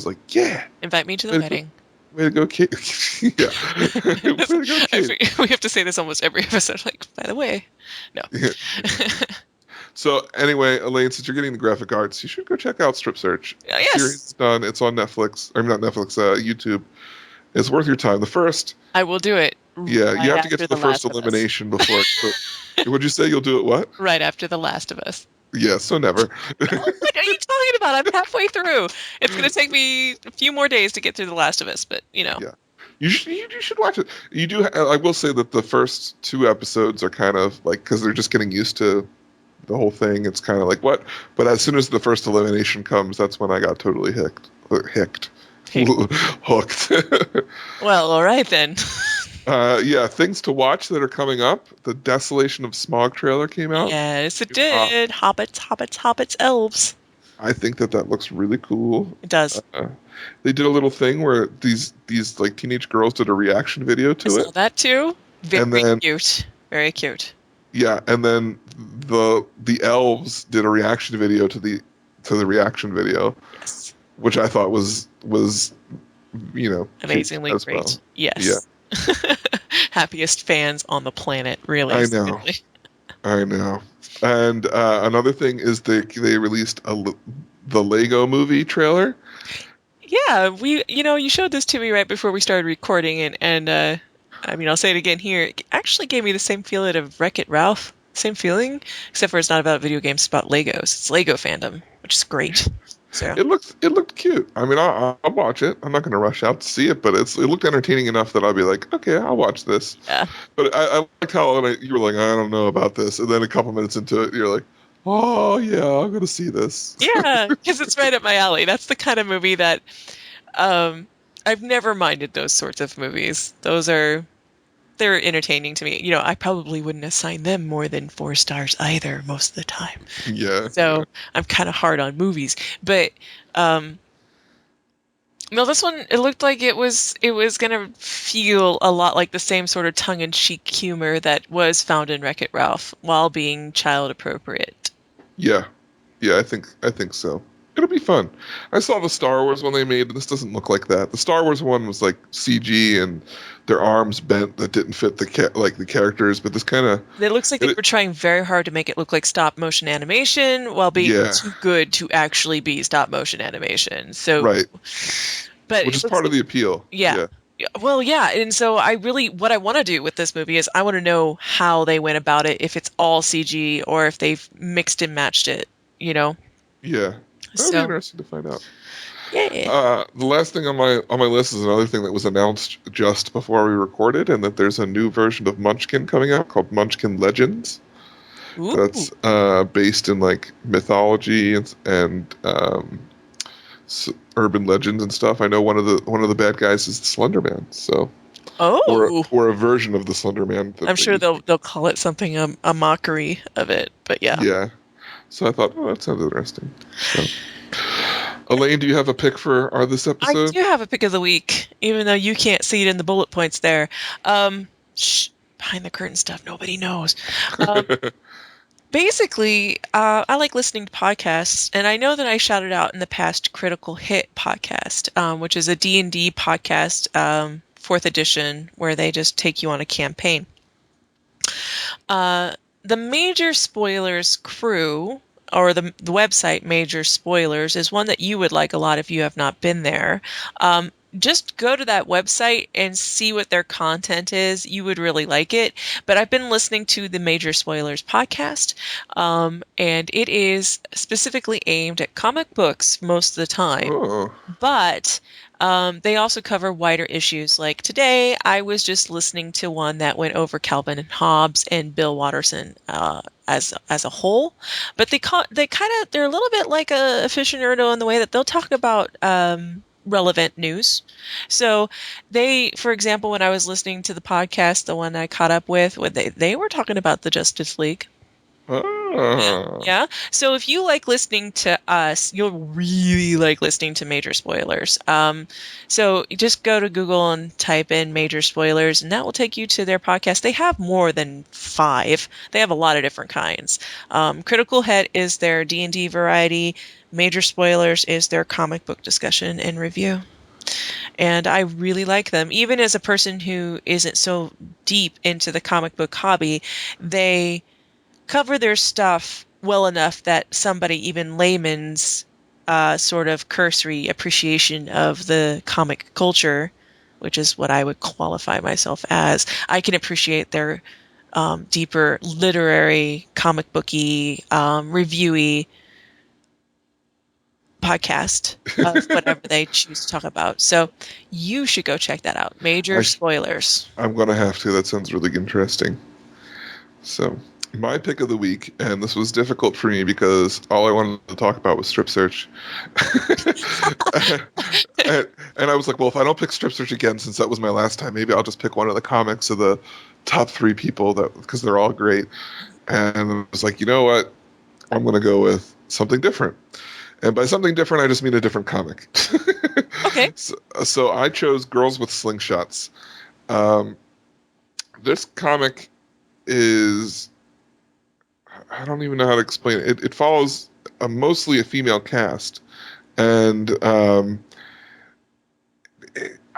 like, yeah. Invite me to the Way to go, wedding. way to go, Kate. Yeah. Way to go, Kate. We have to say this almost every episode. Like, by the way, no. Yeah. So anyway, Elaine, since you're getting the graphic arts, you should go check out Strip Search. Series Yes, is done. It's on Netflix. Or not Netflix, YouTube. It's worth your time. The first, I will do it yeah, you right have to get after to the The first Last of Us. elimination before. Would you say you'll do it? What? Right after The Last of Us. Yeah, so never. What are you talking about? I'm halfway through. It's going to take me a few more days to get through The Last of Us, but Yeah. You should watch it. You do. I will say that the first two episodes are kind of like because they're just getting used to the whole thing. It's kind of like what, but as soon as the first elimination comes, that's when I got totally hicked, Hey, hooked. well, all right then. Yeah, things to watch that are coming up. The Desolation of Smog trailer came out. Yes, it Uh, did. Hobbits, hobbits, hobbits, elves. I think that looks really cool. It does. They did a little thing where these like teenage girls did a reaction video I to saw it, that too. and Very then cute. Very cute. yeah, and then the elves did a reaction video to the reaction video, Yes. which I thought was cute Amazingly as great. well. Yeah, Yes. Happiest fans on the planet, really. I know, Seriously. I know. And another thing is they released the Lego Movie trailer. Yeah, you showed this to me right before we started recording, and I mean, I'll say it again here. It actually gave me the same feeling of Wreck-It Ralph. Same feeling, except for it's not about video games, it's about Legos. It's Lego fandom, which is great. So, It looked cute. I mean, I'll watch it. I'm not going to rush out to see it, but it looked entertaining enough that I'll be like, okay, I'll watch this. yeah. But I liked how you were like, I don't know about this, and then a couple minutes into it, you're like, oh yeah, I'm going to see this. Yeah, because it's right up my alley. That's the kind of movie that um, I've never minded those sorts of movies. They're entertaining to me. I probably wouldn't assign them more than 4 stars either most of the time. Yeah, yeah, So I'm kind of hard on movies, but um, no, this one it looked like it was gonna feel a lot like the same sort of tongue-in-cheek humor that was found in Wreck-It Ralph while being child appropriate. yeah, yeah. I think so. It'll be fun. I saw the Star Wars one they made, and this doesn't look like that. The Star Wars one was like CG and their arms bent that didn't fit the characters, but this kind of It looks like they were trying very hard to make it look like stop motion animation while being yeah, too good to actually be stop motion animation. So, right, but which it is looks part of like the appeal. yeah. Yeah, Yeah, well, yeah, and so what I want to do with this movie is I want to know how they went about it, if it's all CG or if they've mixed and matched it, you know? yeah. That'll be So, interesting to find out. yeah. The last thing on my list is another thing that was announced just before we recorded, and that there's a new version of Munchkin coming out called Munchkin Legends. Ooh, That's based in like mythology and urban legends and stuff. I know one of the bad guys is the Slender Man, so oh, or a version of the Slender Man that I'm they sure used. they'll call it something a mockery of it, but yeah. Yeah, so I thought, oh, that sounds interesting. So, Elaine, do you have a pick for this I episode? do have a pick of the week, even though you can't see it in the bullet points there. Shh, behind the curtain stuff, nobody knows. Um, Basically, I like listening to podcasts, and I know that I shouted out in the past Critical Hit podcast, which is a D&D podcast, fourth edition, where they just take you on a campaign. Uh, the Major Spoilers crew, or the website Major Spoilers, is one that you would like a lot if you have not been there. Just go to that website and see what their content is. You would really like it. But I've been listening to the Major Spoilers podcast, and it is specifically aimed at comic books most of the time. Oh, But they also cover wider issues. Like today, I was just listening to one that went over Calvin and Hobbes and Bill Watterson as a whole. But they're a little bit like a aficionado in the way that they'll talk about relevant news. So for example, when I was listening to the podcast, the one I caught up with, when they were talking about the Justice League. Yeah. ah. Yeah. So if you like listening to us, you'll really like listening to Major Spoilers. So you just go to Google and type in Major Spoilers, and that will take you to their podcast. They have more than 5. They have a lot of different kinds. Critical Hit is their D&D variety. Major Spoilers is their comic book discussion and review. And I really like them. Even as a person who isn't so deep into the comic book hobby, they cover their stuff well enough that somebody, even layman's sort of cursory appreciation of the comic culture, which is what I would qualify myself as, I can appreciate their deeper literary, comic booky, reviewy podcast of whatever they choose to talk about. So you should go check that out. Major I Spoilers. I'm gonna have to. That sounds really interesting. So, My pick of the week, and this was difficult for me because all I wanted to talk about was Strip Search. and I was like, well, if I don't pick Strip Search again, since that was my last time, maybe I'll just pick one of the comics of the top 3 people because they're all great. And I was like, you know what? I'm going to go with something different. And by something different, I just mean a different comic. Okay. So I chose Girls with Slingshots. Um, this comic is, I don't even know how to explain it. It follows mostly a female cast. And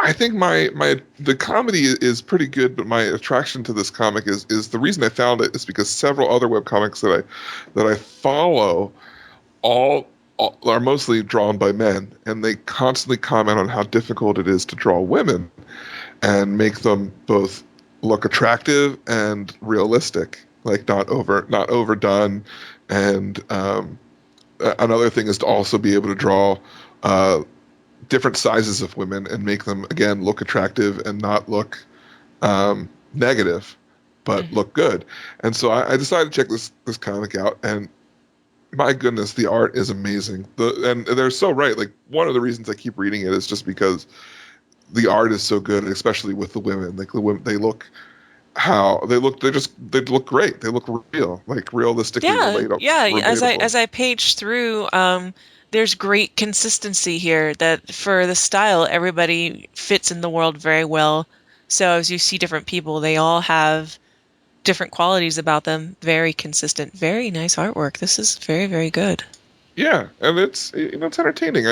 I think the comedy is pretty good, but my attraction to this comic is the reason I found it is because several other webcomics that I follow all are mostly drawn by men, and they constantly comment on how difficult it is to draw women and make them both look attractive and realistic, like not overdone. And another thing is to also be able to draw uh, different sizes of women and make them again look attractive and not look negative, but Mhm. look good. And so I decided to check this comic out, and my goodness, the art is amazing. And they're so right. Like one of the reasons I keep reading it is just because the art is so good, especially with the women. Like the women, they look great. They look real, like realistically Yeah, yeah. relatable. As I page through, there's great consistency here that for the style, everybody fits in the world very well. So as you see different people, they all have different qualities about them. Very consistent, very nice artwork. This is very, very good. Yeah, and it's entertaining.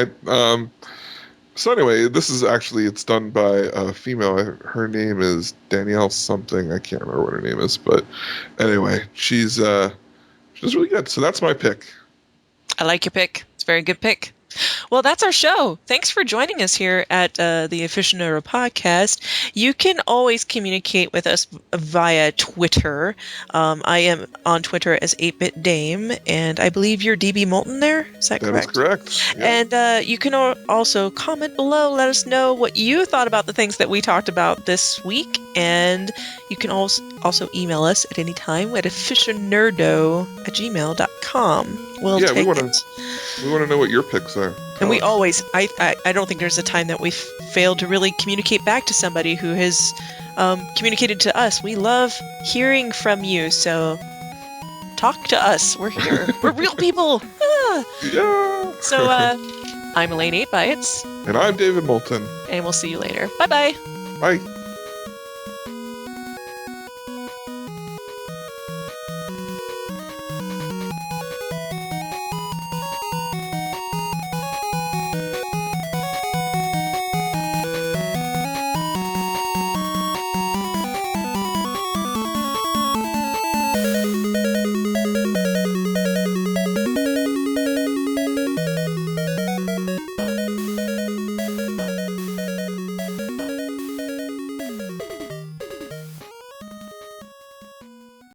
So anyway, this is actually it's done by a female. Her name is Danielle something. I can't remember what her name is, but anyway, she's really good. So that's my pick. I like your pick. It's a very good pick. Well, that's our show. Thanks for joining us here at the Aficionerdo podcast. You can always communicate with us via Twitter. I am on Twitter as 8-Bit Dame, and I believe you're DB Moulton there. Is that That is correct? correct. Yep. And you can also comment below. Let us know what you thought about the things that we talked about this week. And you can also email us at any time at aficionerdo@gmail.com. We'll Yeah, take it. we want to know what your picks are. And Tell we us. always, I don't think there's a time that we've failed to really communicate back to somebody who has communicated to us. We love hearing from you, so talk to us. We're here. We're real people. Ah. Yeah. So I'm Elaine 8bytes, And I'm David Moulton. and we'll see you later. Bye-bye. Bye.